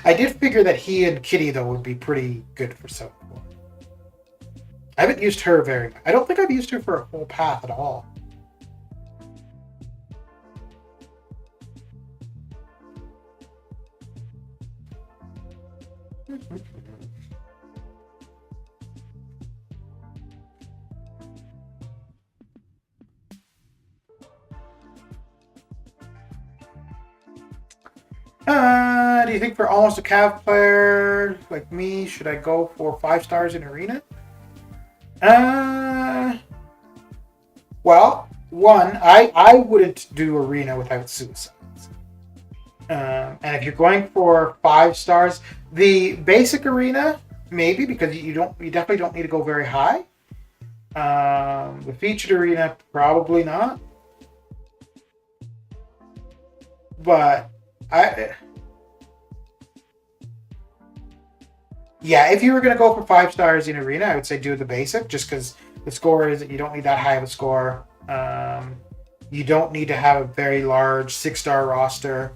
I did figure that he and Kitty, though, would be pretty good for 7.4. I haven't used her very much. I don't think I've used her for a whole path at all. Do you think for almost a Cav player like me, should I go for 5 stars in arena? Well, one, I wouldn't do arena without suicides. And if you're going for 5 stars, the basic arena, maybe, because you definitely don't need to go very high. The featured arena, probably not. But yeah, if you were going to go for 5 stars in arena, I would say do the basic, just because the score is, you don't need that high of a score. You don't need to have a very large 6-star roster.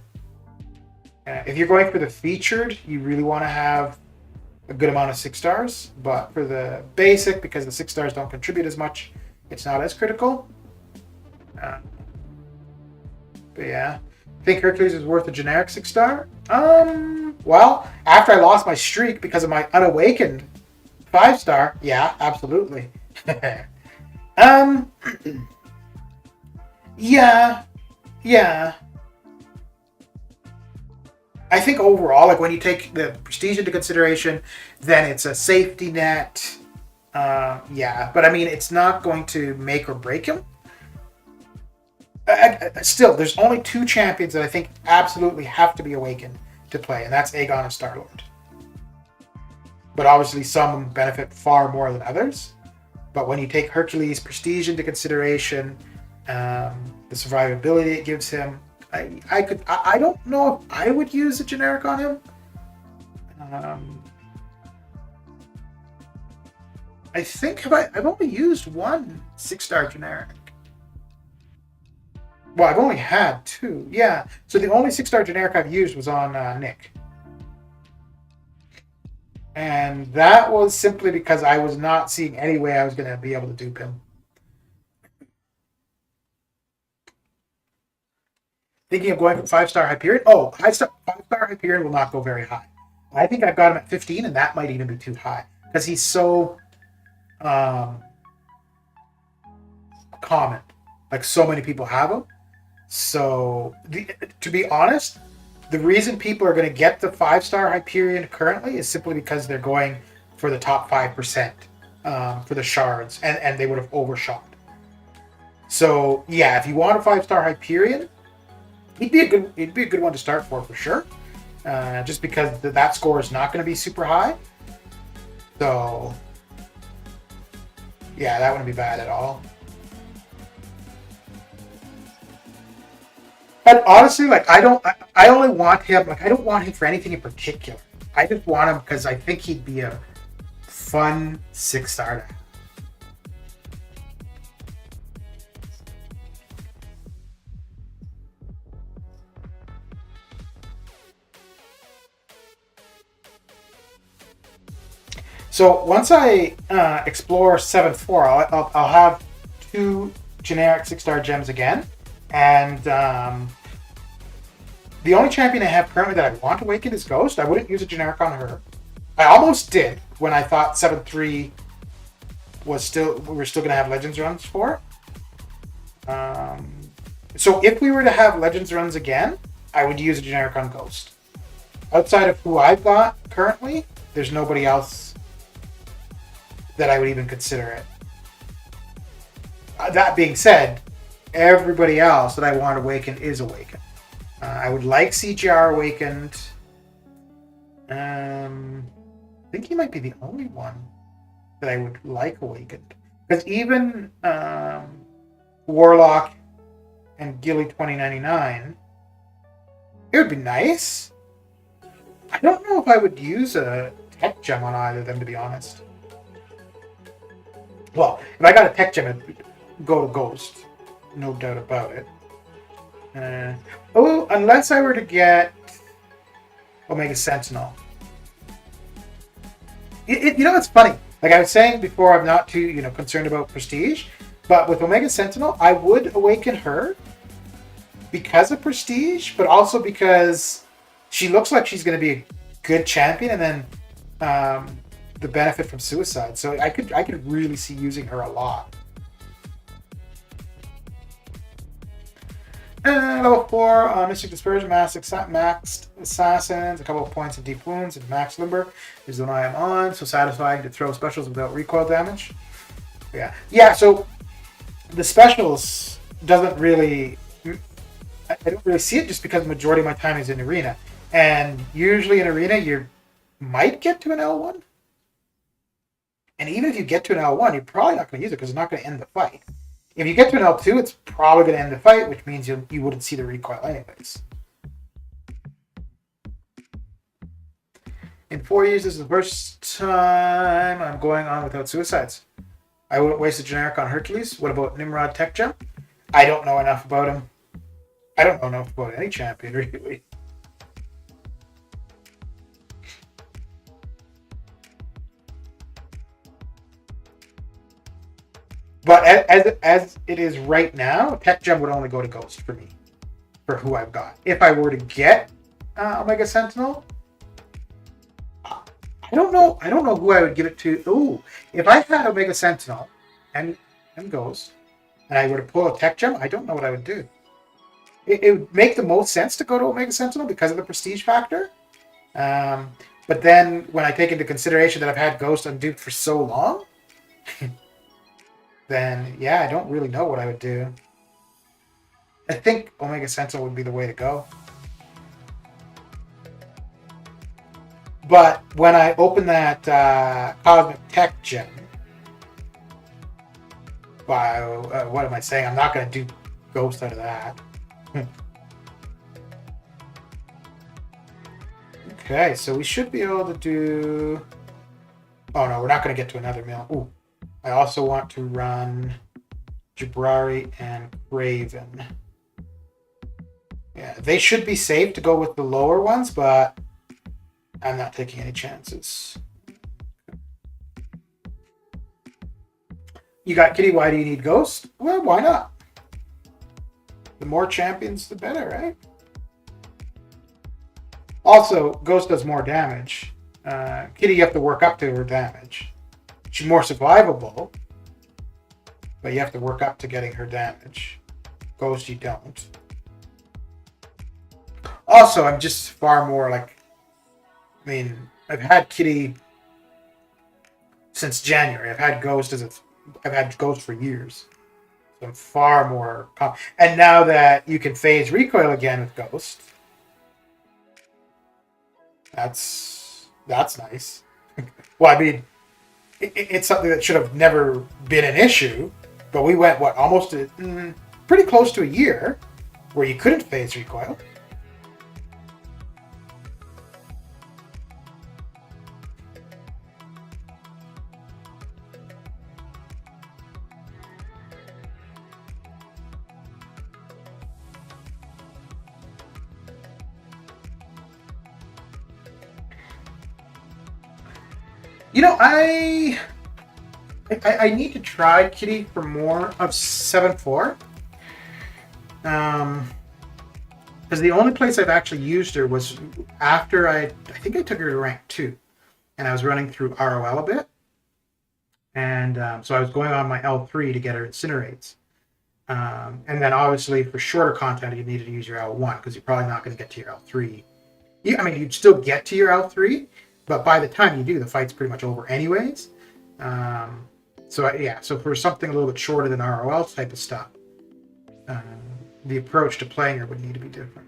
If you're going for the featured, you really want to have a good amount of 6 stars. But for the basic, because the 6 stars don't contribute as much, it's not as critical. But yeah, I think Hercules is worth a generic 6-star. Well, after I lost my streak because of my unawakened 5-star, yeah, absolutely. um, yeah, yeah. I think overall, like when you take the prestige into consideration, then it's a safety net. Yeah, but I mean, it's not going to make or break him. Still, there's only 2 champions that I think absolutely have to be awakened to play, and that's Aegon and Star-Lord. But obviously, some benefit far more than others. But when you take Hercules' prestige into consideration, the survivability it gives him, I don't know if I would use a generic on him. I think I've only used 1 6-star generic. Well, I've only had 2. Yeah. So the only 6-star generic I've used was on Nick. And that was simply because I was not seeing any way I was going to be able to dupe him. Thinking of going for 5-star Hyperion. Oh, 5-star Hyperion will not go very high. I think I've got him at 15, and that might even be too high. Because he's so common. Like, so many people have him. So, to be honest, the reason people are going to get the 5-star Hyperion currently is simply because they're going for the top 5% for the shards, and they would have overshot. So, yeah, if you want a 5-star Hyperion, he'd be a good one to start for sure. Just because that score is not going to be super high. So, yeah, that wouldn't be bad at all. But honestly, like I only want him. Like I don't want him for anything in particular. I just want him because I think he'd be a fun 6-star. So once I explore 7-4, I'll have 2 generic 6-star gems again, and the only champion I have currently that I want to awaken is Ghost. I wouldn't use a generic on her. I almost did when I thought 7-3 we were still going to have Legends runs for. So if we were to have Legends runs again, I would use a generic on Ghost. Outside of who I've got currently, there's nobody else that I would even consider it. That being said, everybody else that I want to awaken is awakened. I would like CGR awakened. I think he might be the only one that I would like awakened. Because even Warlock and Gilly 2099, it would be nice. I don't know if I would use a tech gem on either of them, to be honest. Well, if I got a tech gem, I'd go to Ghost. No doubt about it. Unless I were to get Omega Sentinel. It's funny. Like I was saying before, I'm not too, concerned about prestige. But with Omega Sentinel, I would awaken her because of prestige, but also because she looks like she's going to be a good champion, and then the benefit from suicide. So I could really see using her a lot. Level 4, Mystic Dispersion, Maxed Assassins, a couple of points of deep wounds, and Max Limber is the one I am on. So satisfying to throw specials without recoil damage. Yeah. So the specials doesn't really. I don't really see it just because the majority of my time is in arena, and usually in arena you might get to an L1, and even if you get to an L1, you're probably not going to use it because it's not going to end the fight. If you get to an L2, it's probably going to end the fight, which means you wouldn't see the recoil anyways. In 4 years, this is the first time I'm going on without suicides. I wouldn't waste a generic on Hercules. What about Nimrod Tech Gem? I don't know enough about him. I don't know enough about any champion, really. But as it is right now, Tech Gem would only go to Ghost for me, for who I've got. If I were to get Omega Sentinel, I don't know. I don't know who I would give it to. Ooh, if I had Omega Sentinel and Ghost, and I were to pull a tech gem, I don't know what I would do. It would make the most sense to go to Omega Sentinel because of the prestige factor. But then when I take into consideration that I've had Ghost unduped for so long, then yeah, I don't really know what I would do. I think Omega Sentinel would be the way to go. But when I open that Cosmic Tech Gem, what am I saying? I'm not going to do Ghost out of that. Okay, so we should be able to do... Oh no, we're not going to get to another mill. Ooh, I also want to run Jabrari and Craven. Yeah, they should be safe to go with the lower ones, but I'm not taking any chances. You got Kitty, why do you need Ghost? Well, why not? The more champions, the better, right? Also, Ghost does more damage. Kitty, you have to work up to her damage. She's more survivable, but you have to work up to getting her damage. Ghost, you don't. Also, I'm just far more like... I mean, I've had Kitty since January. I've had Ghost for years. So I'm far more... And now that you can phase recoil again with Ghost... That's nice. Well, I mean, it's something that should have never been an issue, but we went, almost pretty close to a year where you couldn't phase recoil. You know, I need to try Kitty for more of 7-4. Because the only place I've actually used her was after I think I took her to rank 2. And I was running through ROL a bit. And so I was going on my L3 to get her Incinerates. And then obviously for shorter content, you needed to use your L1 because you're probably not going to get to your L3. I mean, you'd still get to your L3. But by the time you do, the fight's pretty much over anyways. So for something a little bit shorter than ROL type of stuff, the approach to playing her would need to be different.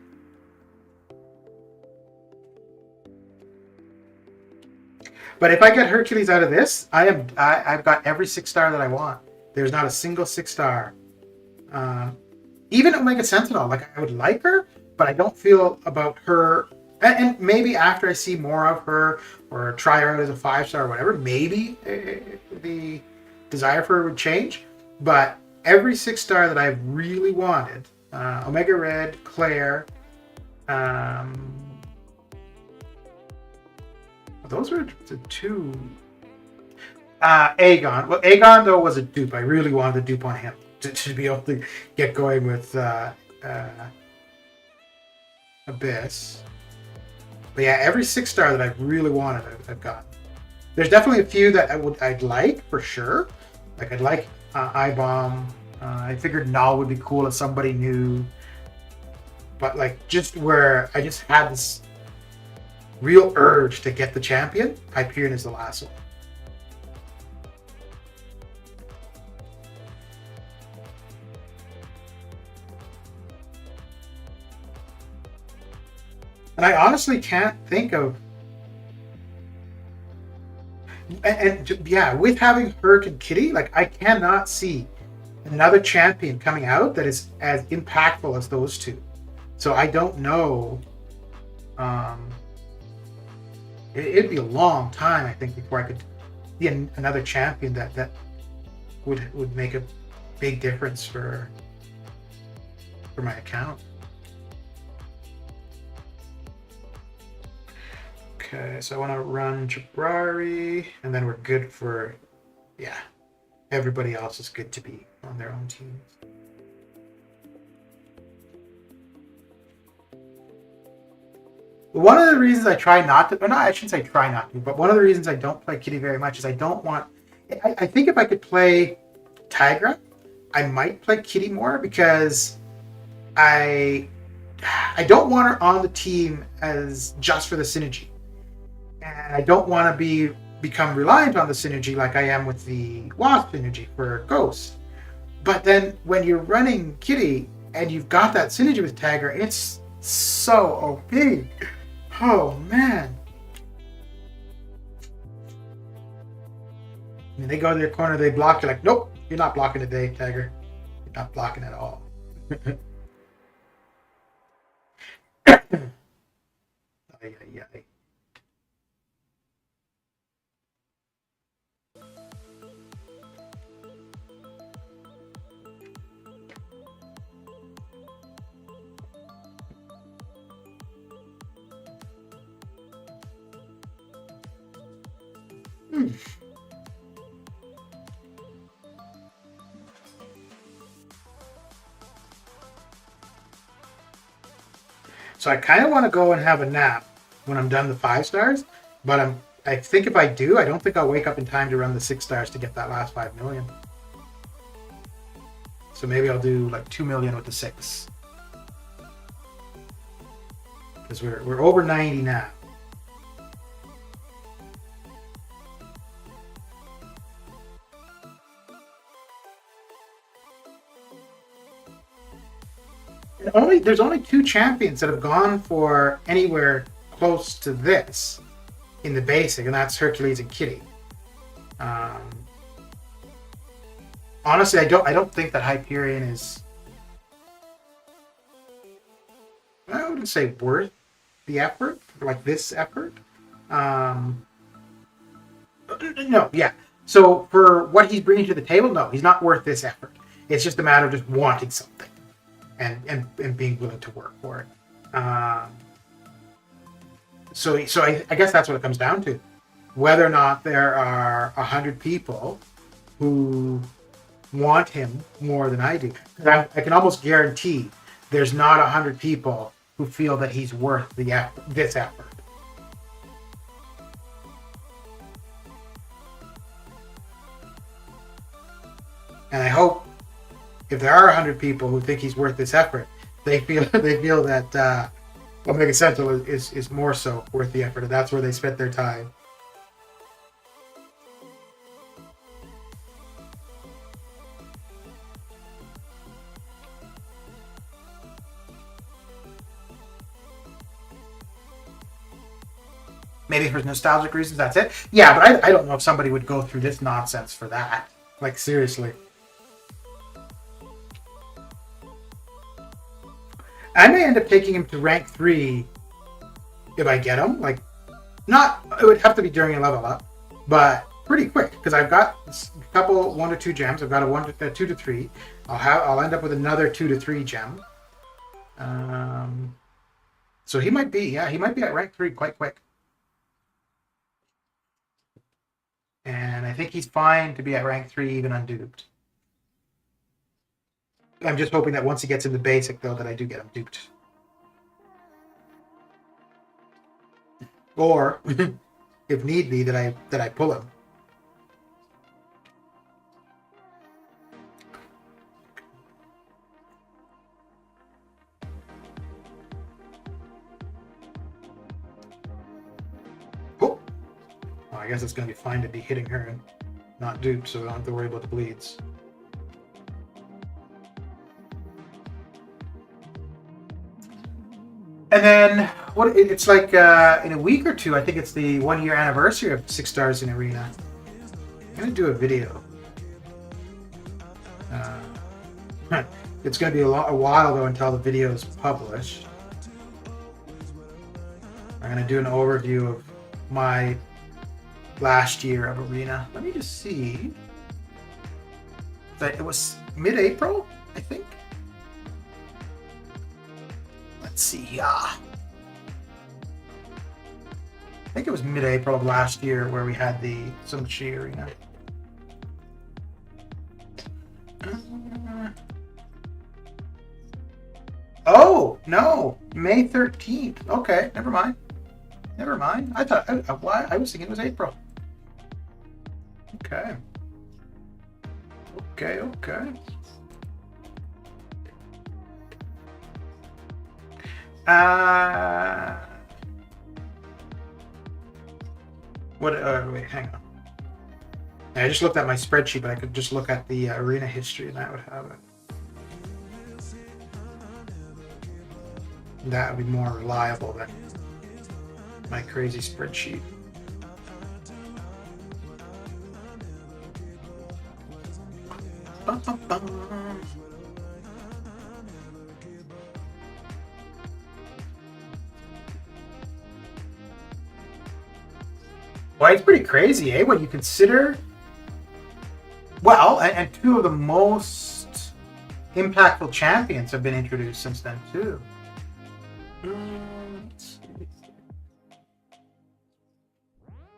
But if I get Hercules out of this, I've got every 6-star that I want. There's not a single 6-star. Even Omega Sentinel, like I would like her, but I don't feel about her. And maybe after I see more of her or try her out as a 5-star or whatever, maybe the desire for her would change. But every 6-star that I've really wanted, Omega Red, Claire, those were the 2. Aegon. Well, Aegon, though, was a dupe. I really wanted to dupe on him to be able to get going with Abyss. But yeah, every 6-star that I've really wanted, I've gotten. There's definitely a few that I'd like for sure. Like I'd like I-Bomb. I figured Null would be cool if somebody new. But like just where I just had this real urge to get the champion, Hyperion is the last one. And I honestly can't think of... with having Herc and Kitty, like I cannot see another champion coming out that is as impactful as those two. So I don't know. It'd be a long time, I think, before I could see another champion that would make a big difference for my account. Okay, so I want to run Jabrari, and then we're good for, everybody else is good to be on their own teams. One of the reasons I try not to, or not, I shouldn't say try not to, but one of the reasons I don't play Kitty very much is I don't want. I think if I could play Tigra, I might play Kitty more because I don't want her on the team as just for the synergy, and I don't want to become reliant on the synergy like I am with the Wasp synergy for Ghost. But then when you're running Kitty and you've got that synergy with Tigra, it's so OP. Oh man. And they go to their corner, they block, you're like, nope, you're not blocking today, Tiger. You're not blocking at all. Ay, ay, ay. So I kind of want to go and have a nap when I'm done the 5 stars, but I think if I do, I don't think I'll wake up in time to run the 6 stars to get that last 5 million. So maybe I'll do like 2 million with the 6. Because we're over 90 now. There's only 2 champions that have gone for anywhere close to this in the basic, and that's Hercules and Kitty. Honestly, I don't think that Hyperion is, I wouldn't say worth the effort, like this effort. No, yeah. So for what he's bringing to the table, no, he's not worth this effort. It's just a matter of just wanting something. And being willing to work for it. So I guess that's what it comes down to. Whether or not there are 100 people who want him more than I do. I can almost guarantee there's not 100 people who feel that he's worth this effort. And I hope if there are 100 people who think he's worth this effort, they feel that Omega Sentinel is more so worth the effort, and that's where they spent their time. Maybe for nostalgic reasons, that's it. Yeah, but I don't know if somebody would go through this nonsense for that. Like, seriously. I may end up taking him to rank 3 if I get him. Like, not, it would have to be during a level up, but pretty quick, because I've got a couple 1 to 2 gems. I've got a 2 to 3. I'll end up with another 2 to 3 gem. So he might be at rank 3 quite quick. And I think he's fine to be at rank 3 even unduped. I'm just hoping that once he gets into basic, though, that I do get him duped. Or, if need be, that I pull him. Oh! Well, I guess it's going to be fine to be hitting her and not duped, so I don't have to worry about the bleeds. And then it's like in a week or 2, I think it's the 1-year anniversary of 6 stars in Arena. I'm gonna do a video. It's gonna be a while though until the video is published. I'm gonna do an overview of my last year of Arena. Let me just see. It was mid-April, I think. Let's see. I think it was mid-April of last year where we had the Sumachi Arena. Oh! no, May 13th. Okay, never mind. Never mind. I thought I was thinking it was April. Okay. Okay. What? Wait, hang on. I just looked at my spreadsheet, but I could just look at the arena history, and that would have it. That would be more reliable than my crazy spreadsheet. Bum, bum, bum. Well, it's pretty crazy, eh? When you consider, well, and two of the most impactful champions have been introduced since then too. Let's see.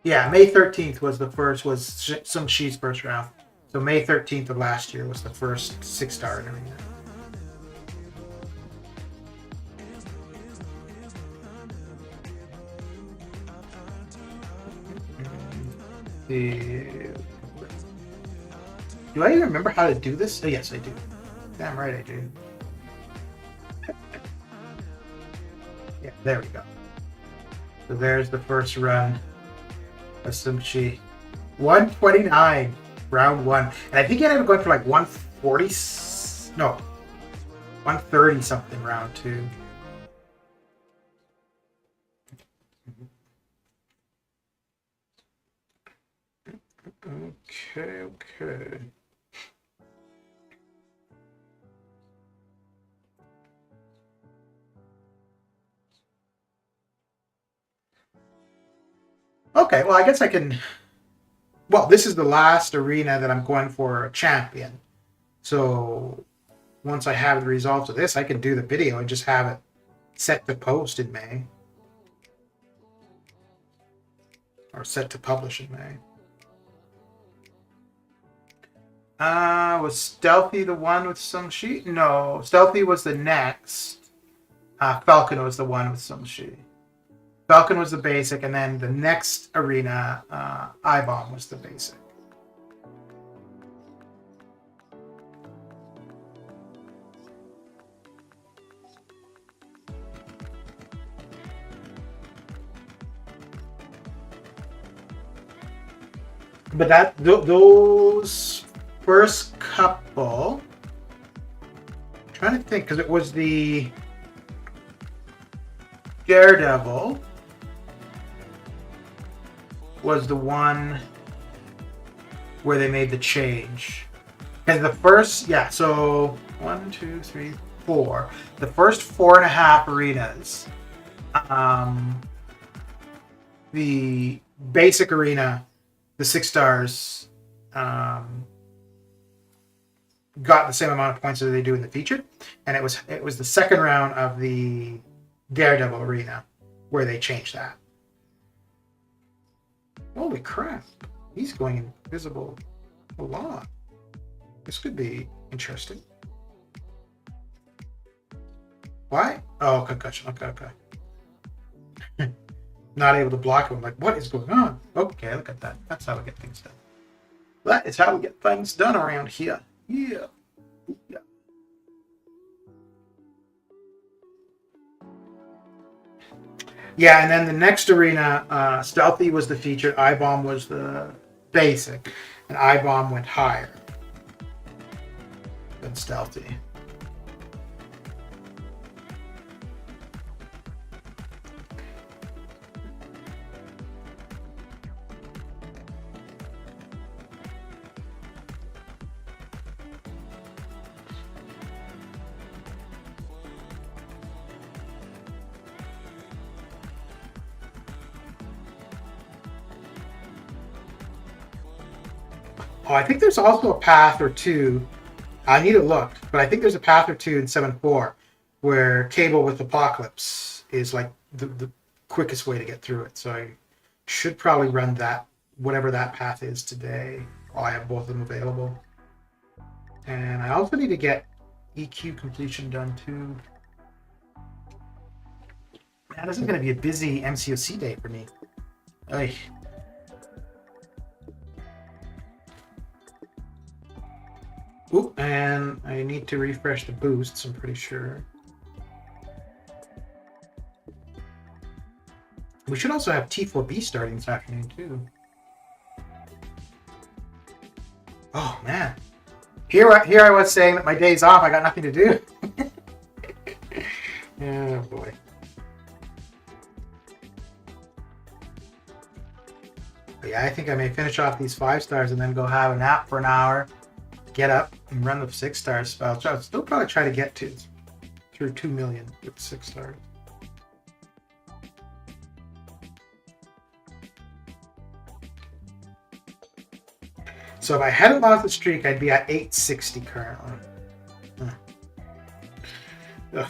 Yeah, May 13th was the first, was Sung Shi's first round. So May 13th of last year was the first 6-star in arena. Do I even remember how to do this? Oh, yes, I do. Damn right I do. Yeah, there we go. So there's the first run of Sung Shi. 129, round 1. And I think he ended up going for like 140, no, 130 something round 2. Okay. Okay, well, I guess I can... Well, this is the last arena that I'm going for a champion. So once I have the results of this, I can do the video and just have it set to post in May. Or set to publish in May. Was Stealthy the one with Sung Shi? No, Stealthy was the next. Falcon was the one with Sung Shi. Falcon was the basic, and then the next arena, I-Bomb was the basic. But those first couple, I'm trying to think, because it was the Daredevil was the one where they made the change. And the first, yeah, so 1, 2, 3, 4. The first 4.5 arenas, the basic arena, the 6 stars, got the same amount of points as they do in the featured, and it was the second round of the Daredevil arena where they changed that. Holy crap, he's going invisible a lot. This could be interesting. Why? Oh, concussion. Okay. Not able to block him. I'm like, what is going on? Okay, look at that. That's how we get things done. That is how we get things done around here. Yeah. Yeah, and then the next arena, Stealthy was the featured, I-Bomb was the basic, and I-Bomb went higher than Stealthy. Oh, I think there's also a path or two. I need to look, but I think there's a path or two in 7.4 where Cable with Apocalypse is like the quickest way to get through it. So I should probably run that, whatever that path is today. I have both of them available. And I also need to get EQ completion done too. Man, this is going to be a busy MCOC day for me. Oy. Ooh, and I need to refresh the boosts, I'm pretty sure. We should also have T4B starting this afternoon, too. Oh, man. Here I was saying that my day's off, I got nothing to do. Oh, boy. But yeah, I think I may finish off these 5 stars and then go have a nap for an hour, get up, and run the 6 star spell. I'll still probably try to get through 2 million with 6 stars. So if I hadn't lost the streak, I'd be at 860 currently. Ugh.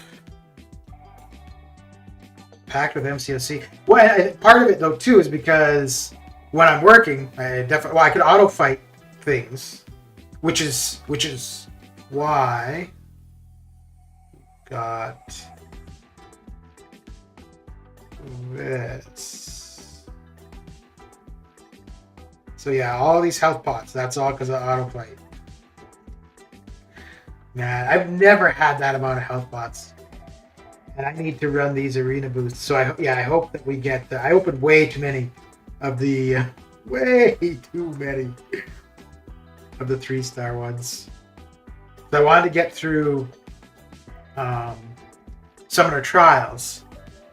Packed with MCOC. Well, part of it though too is because when I'm working, I could auto fight things, which is why got this. So yeah, all these health pots, that's all because of auto fight. Man, I've never had that amount of health pots. And I need to run these arena boosts. So I hope that we get I opened way too many of the way too many of the 3-star ones. So I wanted to get through Summoner Trials.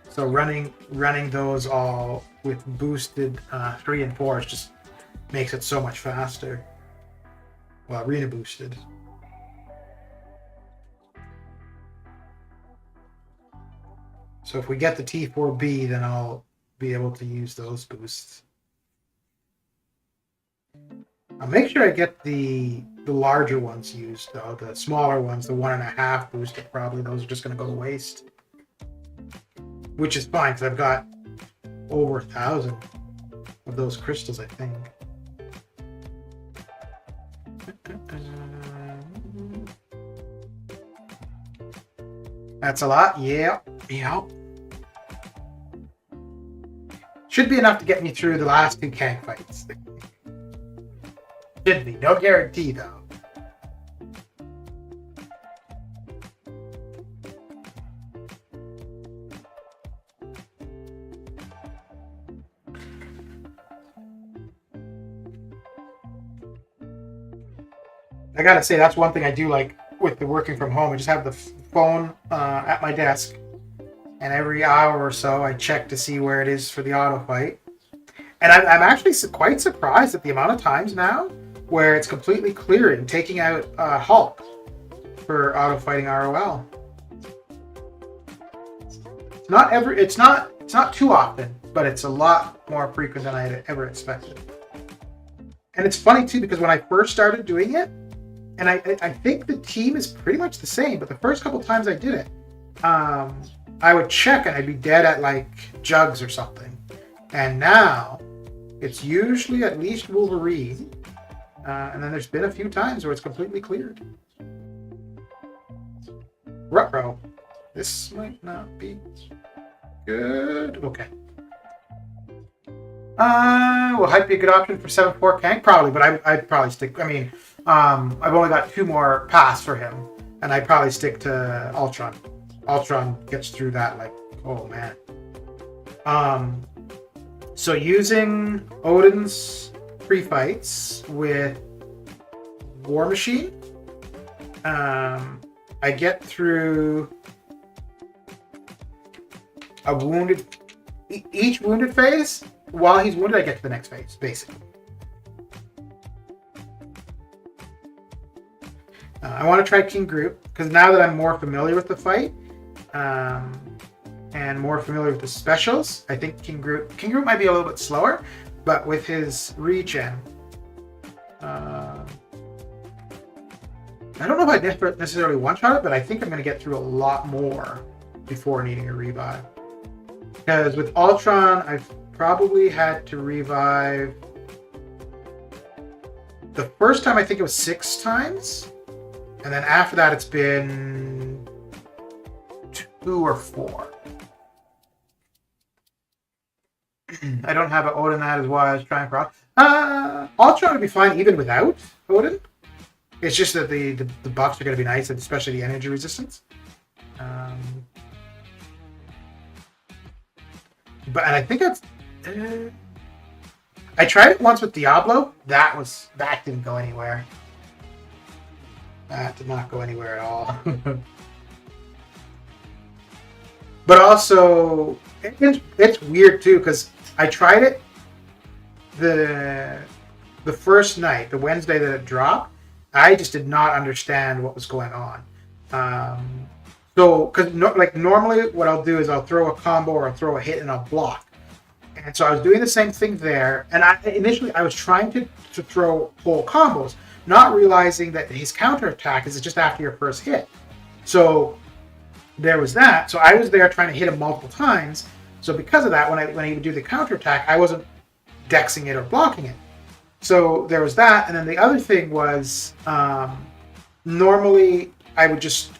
So running those all with boosted 3 and 4 is just makes it so much faster. Well, arena boosted. So if we get the T4B, then I'll be able to use those boosts. I'll make sure I get the larger ones used, though. The smaller ones, the 1.5 boosted, probably those are just going to go to waste. Which is fine, because I've got over 1,000 of those crystals, I think. That's a lot. Yeah. Should be enough to get me through the last 2 Kang fights. Should be. No guarantee, though. I gotta say, that's one thing I do like with the working from home. I just have the phone at my desk, and every hour or so I check to see where it is for the auto fight. And I'm actually quite surprised at the amount of times now where it's completely clearing, taking out Hulk for auto fighting ROL. It's not too often, but it's a lot more frequent than I had ever expected. And it's funny too, because when I first started doing it, and I think the team is pretty much the same, but the first couple times I did it, I would check and I'd be dead at like Jugs or something. And now it's usually at least Wolverine, and then there's been a few times where it's completely cleared. Ruh-roh. This might not be good. Okay. Will Hype be a good option for 7-4 Kang? Probably, but I'd probably stick. I mean, I've only got 2 more paths for him, and I'd probably stick to Ultron. Ultron gets through that like, oh man. So using Odin's pre-fights with War Machine, I get through a wounded, each wounded phase. While he's wounded, I get to the next phase, basically. I want to try King Groot, because now that I'm more familiar with the fight, and more familiar with the specials, I think King Groot might be a little bit slower, but with his regen, I don't know if I necessarily one-shot it, but I think I'm going to get through a lot more before needing a revive. Because with Ultron, I've probably had to revive the first time. I think it was 6 times, and then after that it's been 2 or 4. I don't have an Odin, that is why I was trying for Ultron would be fine even without Odin. It's just that the buffs are going to be nice, and especially the energy resistance. But and I think that's. I tried it once with Diablo. That didn't go anywhere. That did not go anywhere at all. But also, it's weird too because I tried it the first night, the Wednesday that it dropped. I just did not understand what was going on. So, because normally what I'll do is I'll throw a combo or I'll throw a hit and I'll block. And so I was doing the same thing there. And initially I was trying to throw whole combos, not realizing that his counterattack is just after your first hit. So there was that. So I was there trying to hit him multiple times. So because of that, when he would do the counterattack, I wasn't dexing it or blocking it. So there was that. And then the other thing was normally I would just,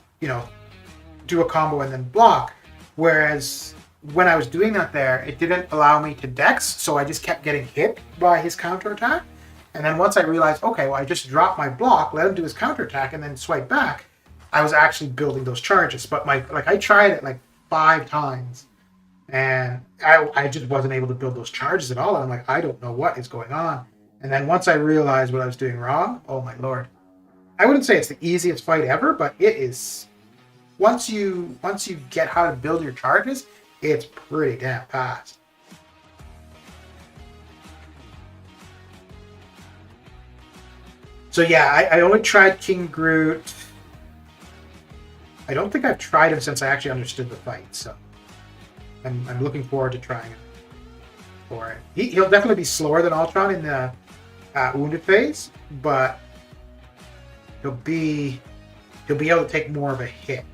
do a combo and then block. Whereas when I was doing that there, it didn't allow me to dex. So I just kept getting hit by his counterattack. And then once I realized, okay, well, I just dropped my block, let him do his counterattack, and then swipe back, I was actually building those charges. But I tried it like 5 times. And I just wasn't able to build those charges at all. And I'm like, I don't know what is going on. And then once I realized what I was doing wrong, oh my lord. I wouldn't say it's the easiest fight ever, but it is. Once you get how to build your charges, it's pretty damn fast. So yeah, I only tried King Groot. I don't think I've tried him since I actually understood the fight, so I'm looking forward to trying him for it. He'll definitely be slower than Ultron in the wounded phase, but he'll be able to take more of a hit.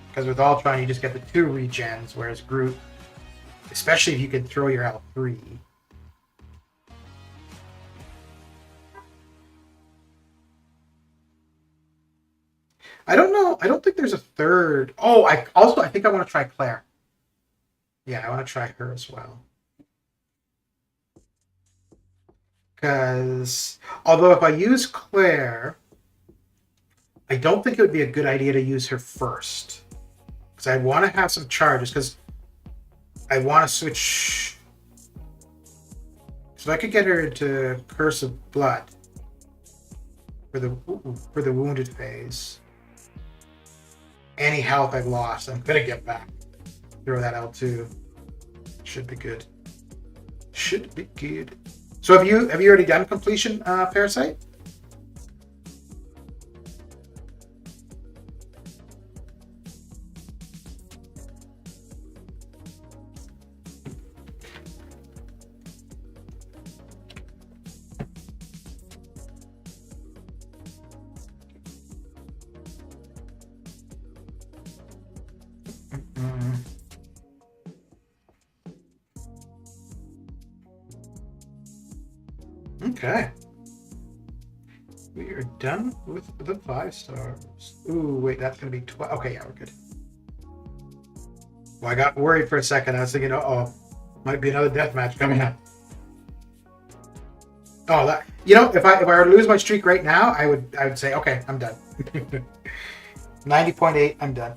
Because with Ultron, you just get the 2 regens, whereas Groot, especially if you can throw your L3. I don't know. I don't think there's a third. Oh, I think I want to try Claire. Yeah, I want to try her as well. Because although if I use Claire, I don't think it would be a good idea to use her first. Because I want to have some charges, because I want to switch. So I could get her into Curse of Blood for the wounded phase. Any health I've lost, I'm gonna get back. Throw that L2. Should be good. Should be good. So have you already done completion, Parasite? Okay. We are done with the 5 stars. Ooh, wait, that's going to be 12. Okay, yeah, we're good. Well, I got worried for a second. I was thinking, uh-oh, might be another death match coming up. Oh, that, if I were to lose my streak right now, I would say, okay, I'm done. 90.8, I'm done.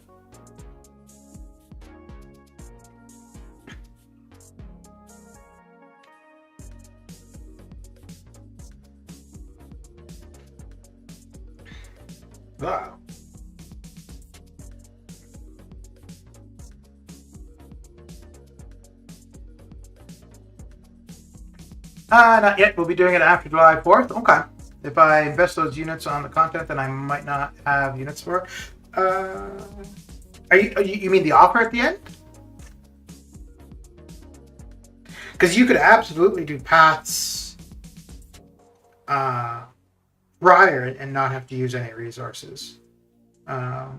Wow. Not yet. We'll be doing it after July 4th. Okay. If I invest those units on the content, then I might not have units for it. You mean the offer at the end? Because you could absolutely do paths prior and not have to use any resources. I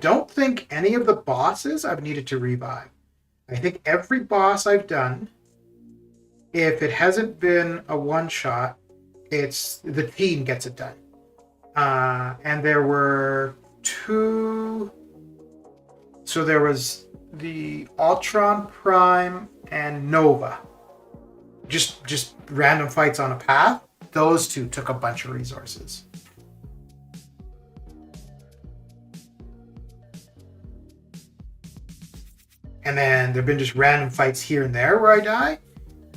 don't think any of the bosses I've needed to revive. I think every boss I've done, if it hasn't been a one-shot, it's the team gets it done. And there were 2. So there was the Ultron Prime and Nova. Just random fights on a path. Those two took a bunch of resources. And then there've been just random fights here and there where I die.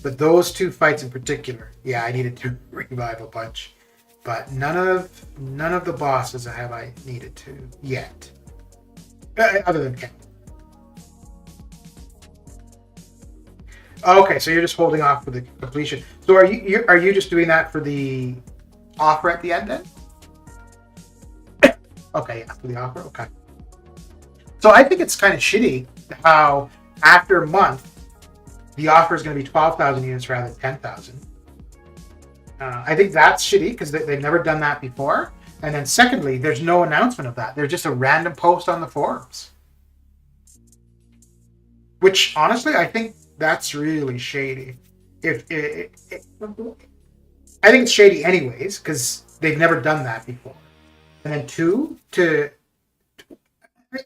But those two fights in particular, yeah, I needed to revive a bunch. But none of the bosses have I needed to yet. Other than Ken. Okay, so you're just holding off for the completion. So are you just doing that for the offer at the end then? Okay, yeah, for the offer. Okay. So I think it's kind of shitty how after a month the offer is going to be 12,000 units rather than 10,000. I think that's shitty because they've never done that before. And then secondly, there's no announcement of that. There's just a random post on the forums. Which honestly, I think that's really shady. I think it's shady anyways because they've never done that before. And then two,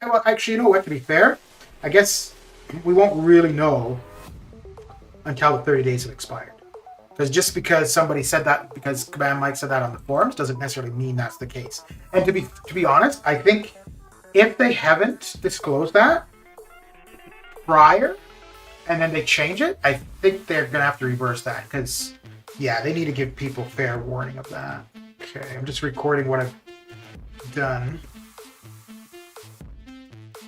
well, actually, you know what? To be fair, I guess we won't really know until the 30 days have expired. Because just because somebody said that, because Command Mike said that on the forums, doesn't necessarily mean that's the case. And to be honest, I think if they haven't disclosed that prior, and then they change it, I think they're gonna have to reverse that. Because yeah, they need to give people fair warning of that. Okay, I'm just recording what I've done.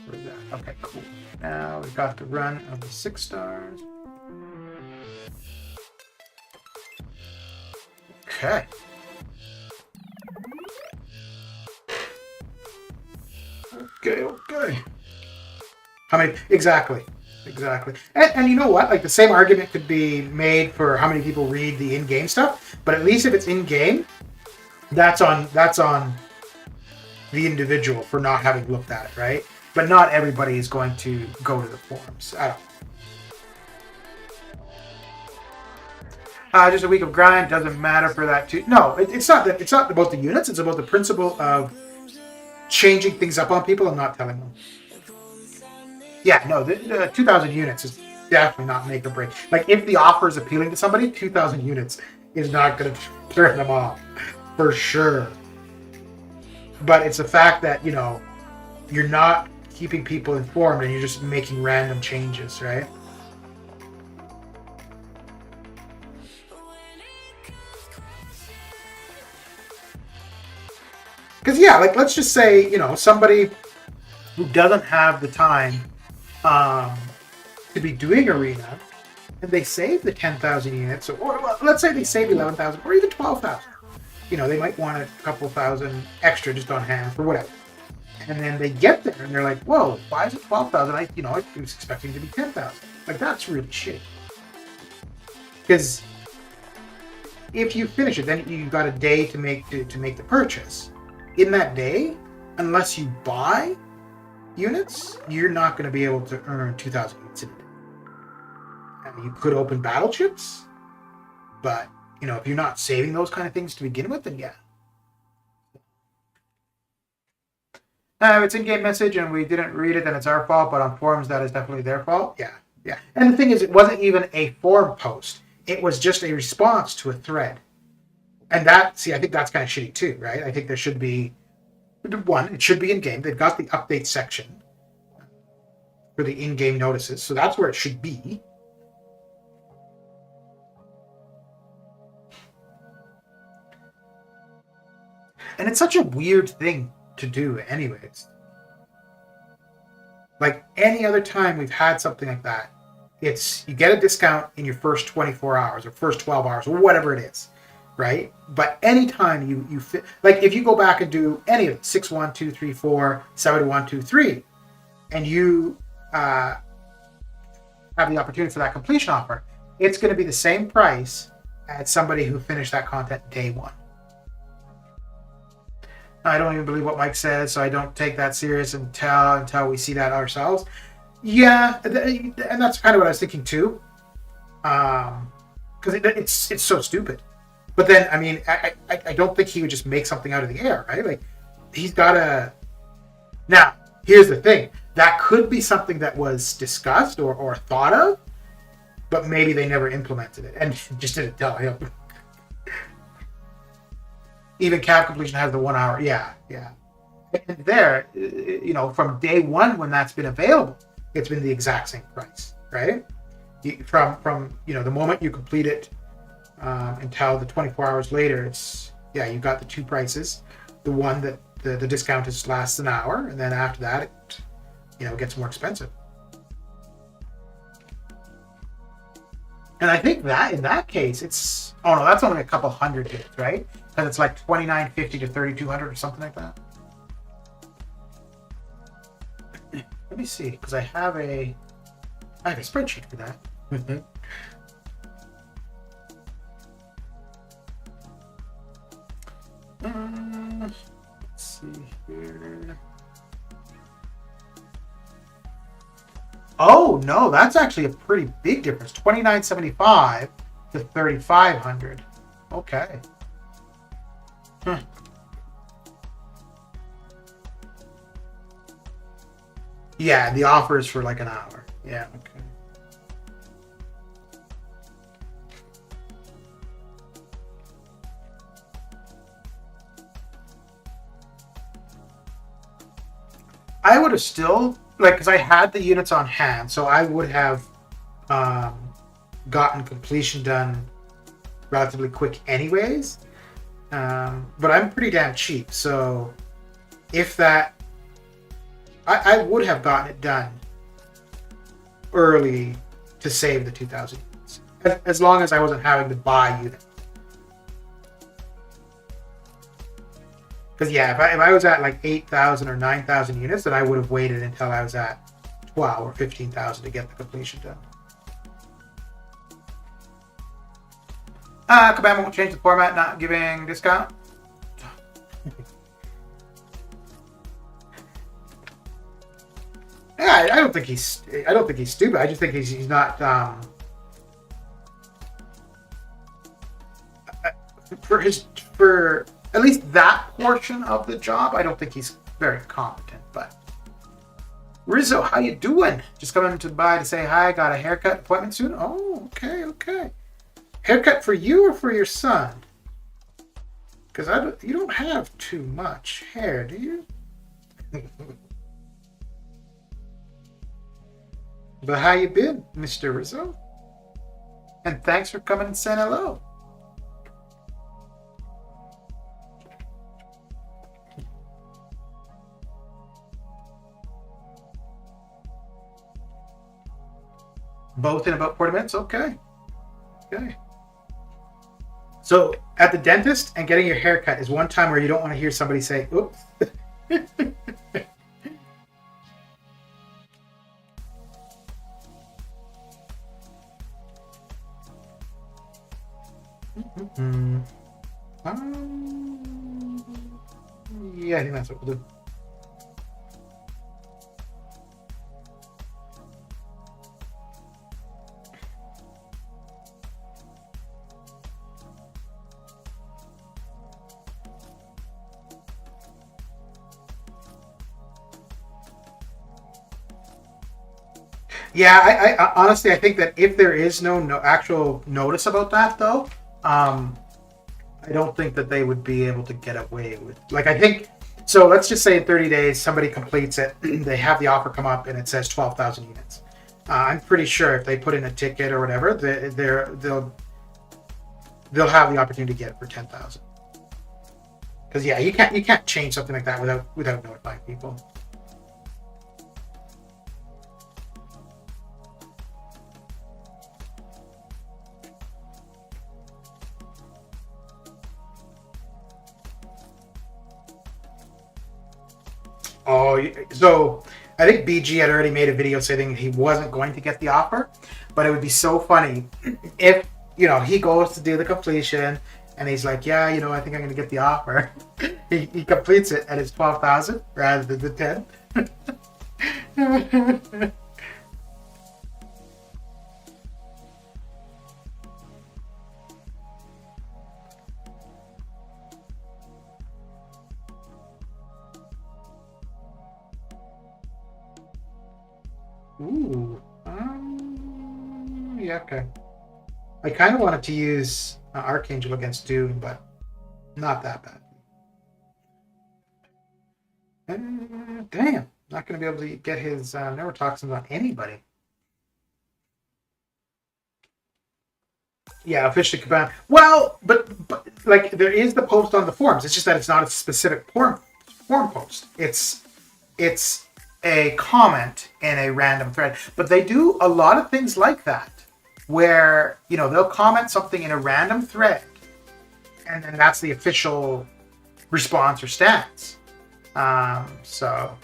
Where's that? Okay, cool. Now we've got the run of the 6 stars. Okay. Okay. How many? Exactly. And you know what? Like the same argument could be made for how many people read the in-game stuff, but at least if it's in-game, that's on the individual for not having looked at it, right? But not everybody is going to go to the forums. I don't know. Just a week of grind doesn't matter for that too. No, it's not that. It's not about the units. It's about the principle of changing things up on people and not telling them. Yeah, no, the 2,000 units is definitely not make or break. Like if the offer is appealing to somebody, 2,000 units is not going to turn them off for sure. But it's the fact that you're not keeping people informed and you're just making random changes, right? Because yeah, like let's just say somebody who doesn't have the time to be doing arena, and they save the 10,000 units, or let's say they save 11,000 or even 12,000. They might want a couple thousand extra just on hand for whatever. And then they get there and they're like, "Whoa, why is it 12,000? I was expecting it to be 10,000." Like that's really shit. Because if you finish it, then you've got a day to make the purchase. In that day, unless you buy units, you're not going to be able to earn 2,000 units in a day. I mean, you could open battle chips, but if you're not saving those kind of things to begin with, then yeah. If it's in-game message and we didn't read it, then it's our fault, but on forums, that is definitely their fault. Yeah. And the thing is, it wasn't even a forum post. It was just a response to a thread. And I think that's kind of shitty too, right? I think there should be, it should be in-game. They've got the update section for the in-game notices, so that's where it should be. And it's such a weird thing to do anyways. Like any other time we've had something like that, it's you get a discount in your first 24 hours or first 12 hours or whatever it is, right? But anytime you fit, like if you go back and do any of it, 6, 1, 2, 3, 4, 7, 1, 2, 3, and you have the opportunity for that completion offer, it's going to be the same price as somebody who finished that content day one. I don't even believe what Mike says, so I don't take that serious until we see that ourselves. Yeah, and that's kind of what I was thinking too. Because it's so stupid. But then, I mean, I don't think he would just make something out of the air, right? Like, he's got to... Now, here's the thing. that could be something that was discussed or thought of, but maybe they never implemented it and just didn't tell him. Even cap completion has the 1 hour. Yeah. And there, from day one when that's been available, it's been the exact same price, right? From the moment you complete it until the 24 hours later, you got the two prices. The one that the discount lasts an hour, and then after that, it gets more expensive. And I think that in that case, that's only a couple hundred units, right? Because it's like $29.50 to $3,200 or something like that. Let me see, because I have a spreadsheet for that. Let's see here. Oh no, that's actually a pretty big difference. $29.75 to $3,500. Okay. Yeah, the offer is for like an hour. Yeah, okay. I would have still, because I had the units on hand, so I would have gotten completion done relatively quick anyways. But I'm pretty damn cheap, so if that, I would have gotten it done early to save the 2,000 units, as long as I wasn't having to buy units. Because if I was at like 8,000 or 9,000 units, then I would have waited until I was at 12 or 15,000 to get the completion done. Kabam won't change the format, not giving discount. Yeah, I don't think he's stupid. I just think he's not for at least that portion of the job. I don't think he's very competent. But Rizzo, how you doing? Just coming to say hi. Got a haircut appointment soon. Oh, okay. Haircut for you or for your son? Because you don't have too much hair, do you? But how you been, Mr. Rizzo? And thanks for coming and saying hello. Both in about 40 minutes? Okay. So at the dentist and getting your hair cut is one time where you don't want to hear somebody say, oops. Yeah, I think that's what we'll do. Yeah, I honestly, I think that if there is no actual notice about that, though, I don't think that they would be able to get away with. I think, so let's just say in 30 days, somebody completes it, they have the offer come up, and it says 12,000 units. I'm pretty sure if they put in a ticket or whatever, they'll have the opportunity to get it for 10,000. Because you can't change something like that without notifying people. Oh, so I think BG had already made a video saying he wasn't going to get the offer, but it would be so funny if, he goes to do the completion and he's like, yeah, I think I'm going to get the offer. he completes it and it's 12,000 rather than the 10. Ooh. Yeah, okay. I kind of wanted to use Archangel against Doom, but not that bad. Damn. Not going to be able to get his neurotoxins on anybody. Yeah, officially combined. Well, but like there is the post on the forums. It's just that it's not a specific forum post. It's a comment in a random thread. But they do a lot of things like that, where they'll comment something in a random thread, and then that's the official response or stance. So.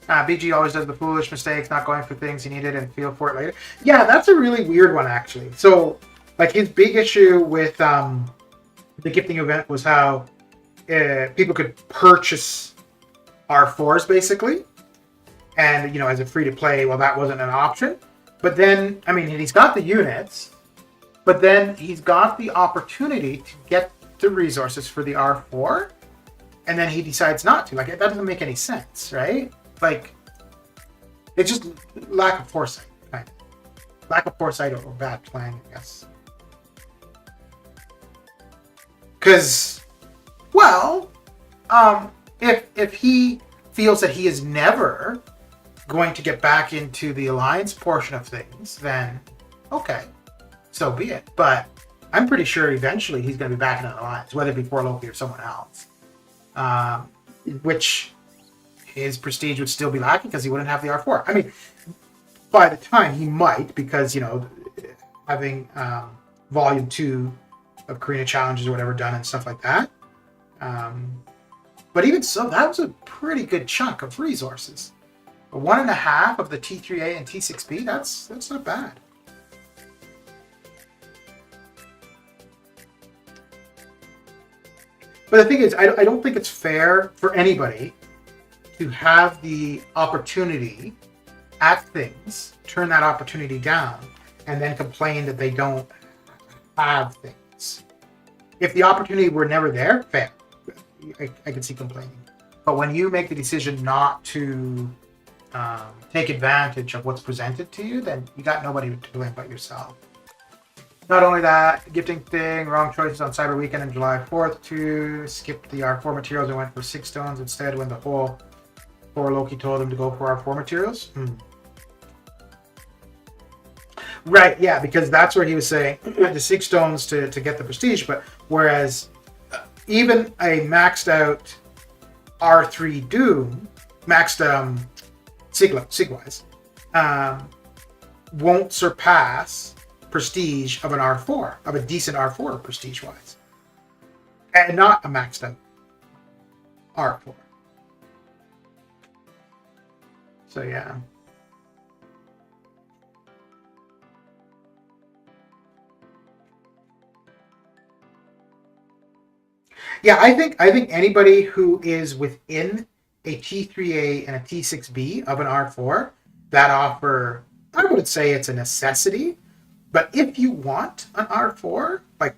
BG always does the foolish mistakes, not going for things he needed and feel for it later. Yeah, that's a really weird one, actually. So, like, his big issue with the gifting event was how people could purchase R4s, basically. And, as a free-to-play, well, that wasn't an option. But then, I mean, he's got the units, but then he's got the opportunity to get the resources for the R4, and then he decides not to. Like, that doesn't make any sense, right? Like, it's just lack of foresight, kind of. Lack of foresight or bad planning, I guess. Because, well, if he feels that he is never going to get back into the Alliance portion of things, then okay, so be it. But I'm pretty sure eventually he's going to be back in an Alliance, whether it be for Loki or someone else. Which his prestige would still be lacking because he wouldn't have the R4. I mean, by the time he might, because, having Volume 2 of Karina Challenges or whatever done and stuff like that. But even so, that was a pretty good chunk of resources. 1.5 of the T3A and T6B, that's not bad. But the thing is, I don't think it's fair for anybody to have the opportunity at things, turn that opportunity down, and then complain that they don't have things. If the opportunity were never there, fair. I can see complaining. But when you make the decision not to take advantage of what's presented to you, then you got nobody to blame but yourself. Not only that, gifting thing, wrong choices on Cyber Weekend on July 4th to skip the R4 materials and went for 6 stones instead when the whole 4 Loki told him to go for R4 materials. Right, yeah, because that's where he was saying the 6 stones to get the prestige, but whereas even a maxed out R3 Doom, maxed Sigwise, won't surpass prestige of an R4, of a decent R4 prestige-wise. And not a maxed out R4. So yeah. Yeah, I think anybody who is within a T3A and a T6B of an R4, that offer, I wouldn't say it's a necessity, but if you want an R4, like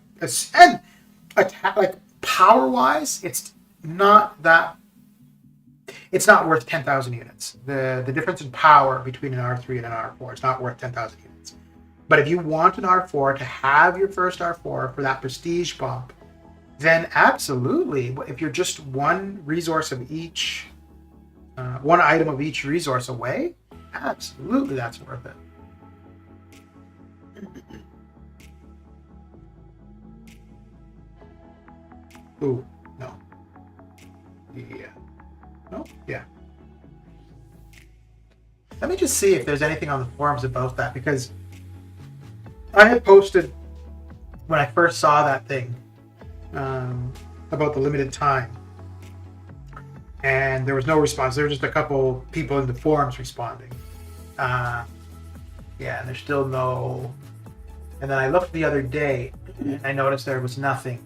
power-wise, it's not worth 10,000 units. The difference in power between an R3 and an R4 is not worth 10,000 units. But if you want an R4 to have your first R4 for that prestige bump, then absolutely, if you're just one resource of each, one item of each resource away, absolutely that's worth it. Ooh, no. Yeah. No? Yeah. Let me just see if there's anything on the forums about that, because I had posted when I first saw that thing about the limited time, and there was no response. There were just a couple people in the forums responding. Yeah, and there's still no. And then I looked the other day, and I noticed there was nothing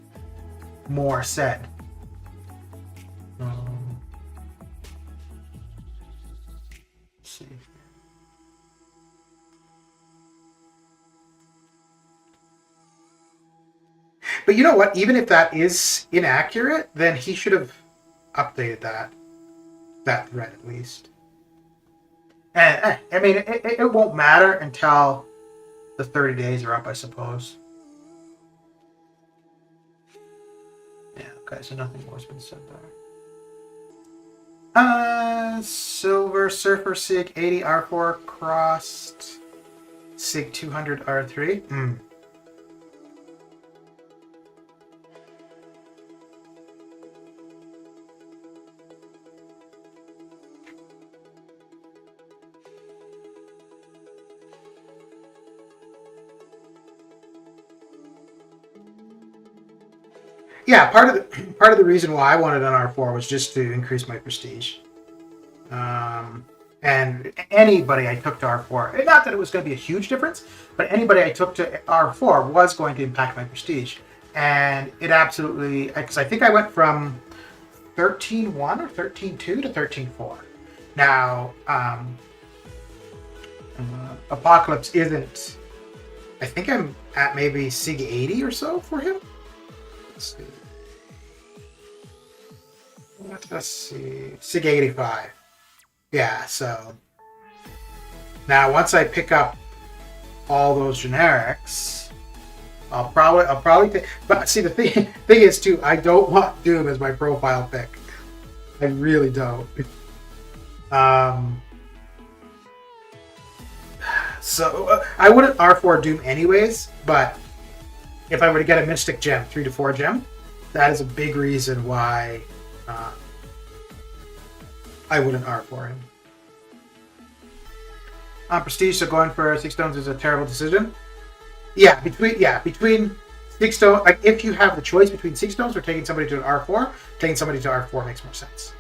more said. Let's see. But you know what? Even if that is inaccurate, then he should have updated that thread at least. I mean, it won't matter until the 30 days are up, I suppose. Yeah, okay, so nothing more has been said there. Silver Surfer Sig 80 R4 crossed Sig 200 R3. Yeah, part of the reason why I wanted an R4 was just to increase my prestige. And anybody I took to R4, not that it was going to be a huge difference, but anybody I took to R4 was going to impact my prestige. And it absolutely, because I think I went from 13.1 or 13.2 to 13.4. Now, Apocalypse isn't, I think I'm at maybe Sig 80 or so for him. Let's see. Let's see. Sig 85. Yeah, so now once I pick up all those generics, I'll probably take. But see, the thing is too, I don't want Doom as my profile pick. I really don't. So I wouldn't R4 Doom anyways, but if I were to get a Mystic Gem, 3 to 4 gem, that is a big reason why I wouldn't R4 him. On Prestige, so going for 6 stones is a terrible decision. Yeah, between 6 stones, like if you have the choice between 6 stones or taking somebody to an R4, taking somebody to R4 makes more sense.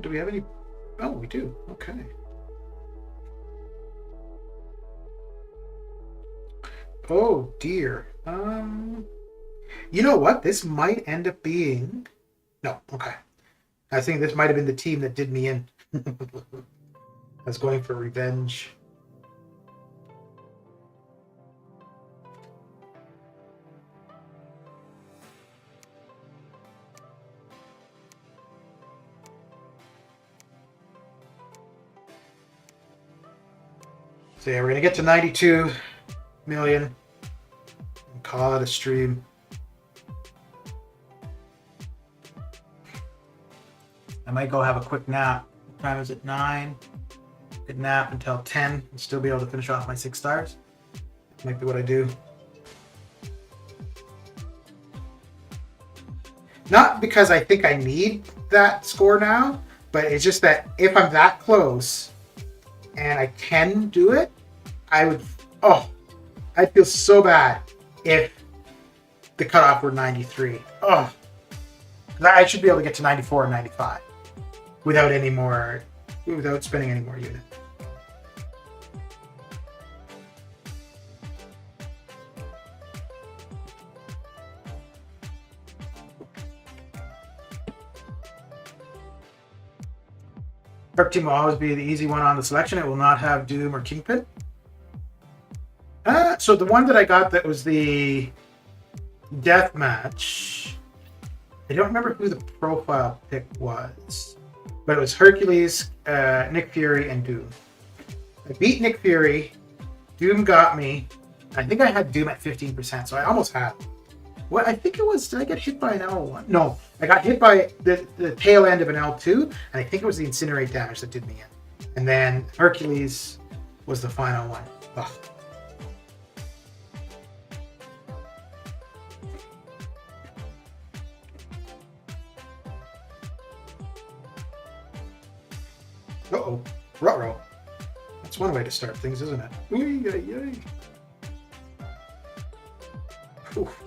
Do we have any? Oh, we do. Okay. Oh dear. You know what? This might end up being. No. Okay. I think this might have been the team that did me in. I was going for revenge. So yeah, we're gonna get to 92 million and call it a stream. I might go have a quick nap. What time is it? 9. Could nap until 10 and still be able to finish off my 6 stars. Might be what I do. Not because I think I need that score now, but it's just that if I'm that close and I can do it, I would, I'd feel so bad if the cutoff were 93. Oh, I should be able to get to 94 and 95 without spending any more unit. Prep team will always be the easy one on the selection. It will not have Doom or Kingpin. So the one that I got that was the death match, I don't remember who the profile pick was, but it was Hercules, Nick Fury, and Doom. I beat Nick Fury. Doom got me. I think I had Doom at 15%, so I almost had. What I think it was, did I get hit by an L1? No, I got hit by the tail end of an L2, and I think it was the incinerate damage that did me in. And then Hercules was the final one. Ugh. Uh-oh, ruh-roh. That's one way to start things, isn't it? Ooh-yay-yay. Oof.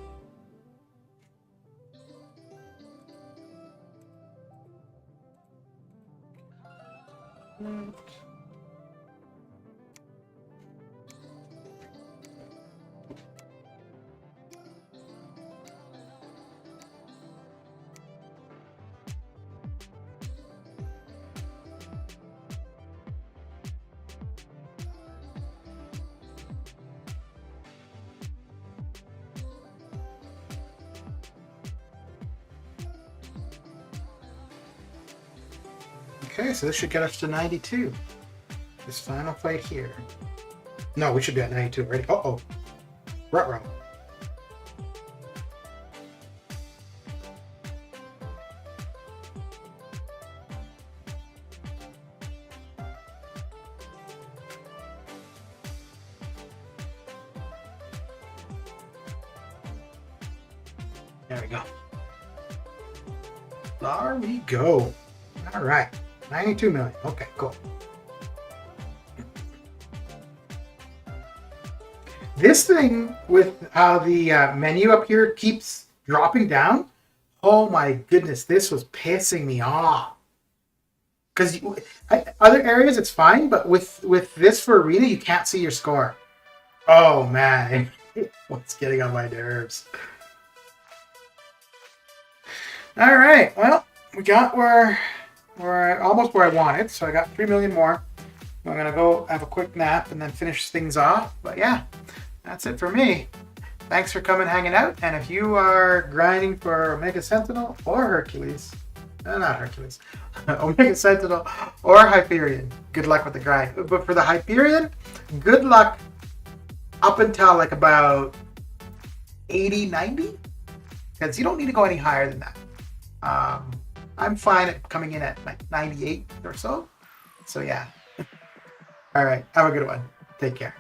Okay, so this should get us to 92. This final fight here. No, we should be at 92 already. Uh-oh. Ruh-roh. There we go. There we go. All right. 92 million. Okay, cool. This thing with how the menu up here keeps dropping down. Oh my goodness, this was pissing me off. Because other areas it's fine, but with this for arena, you can't see your score. Oh man, what's getting on my nerves? All right, well, we got we're almost where I wanted, so I got 3 million more. I'm gonna go have a quick nap and then finish things off. But yeah, that's it for me. Thanks for coming, hanging out. And if you are grinding for Omega Sentinel or Hercules, not Hercules, Omega Sentinel or Hyperion, good luck with the grind. But for the Hyperion, good luck up until like about 80, 90, because you don't need to go any higher than that. I'm fine at coming in at like 98 or so. So yeah. All right. Have a good one. Take care.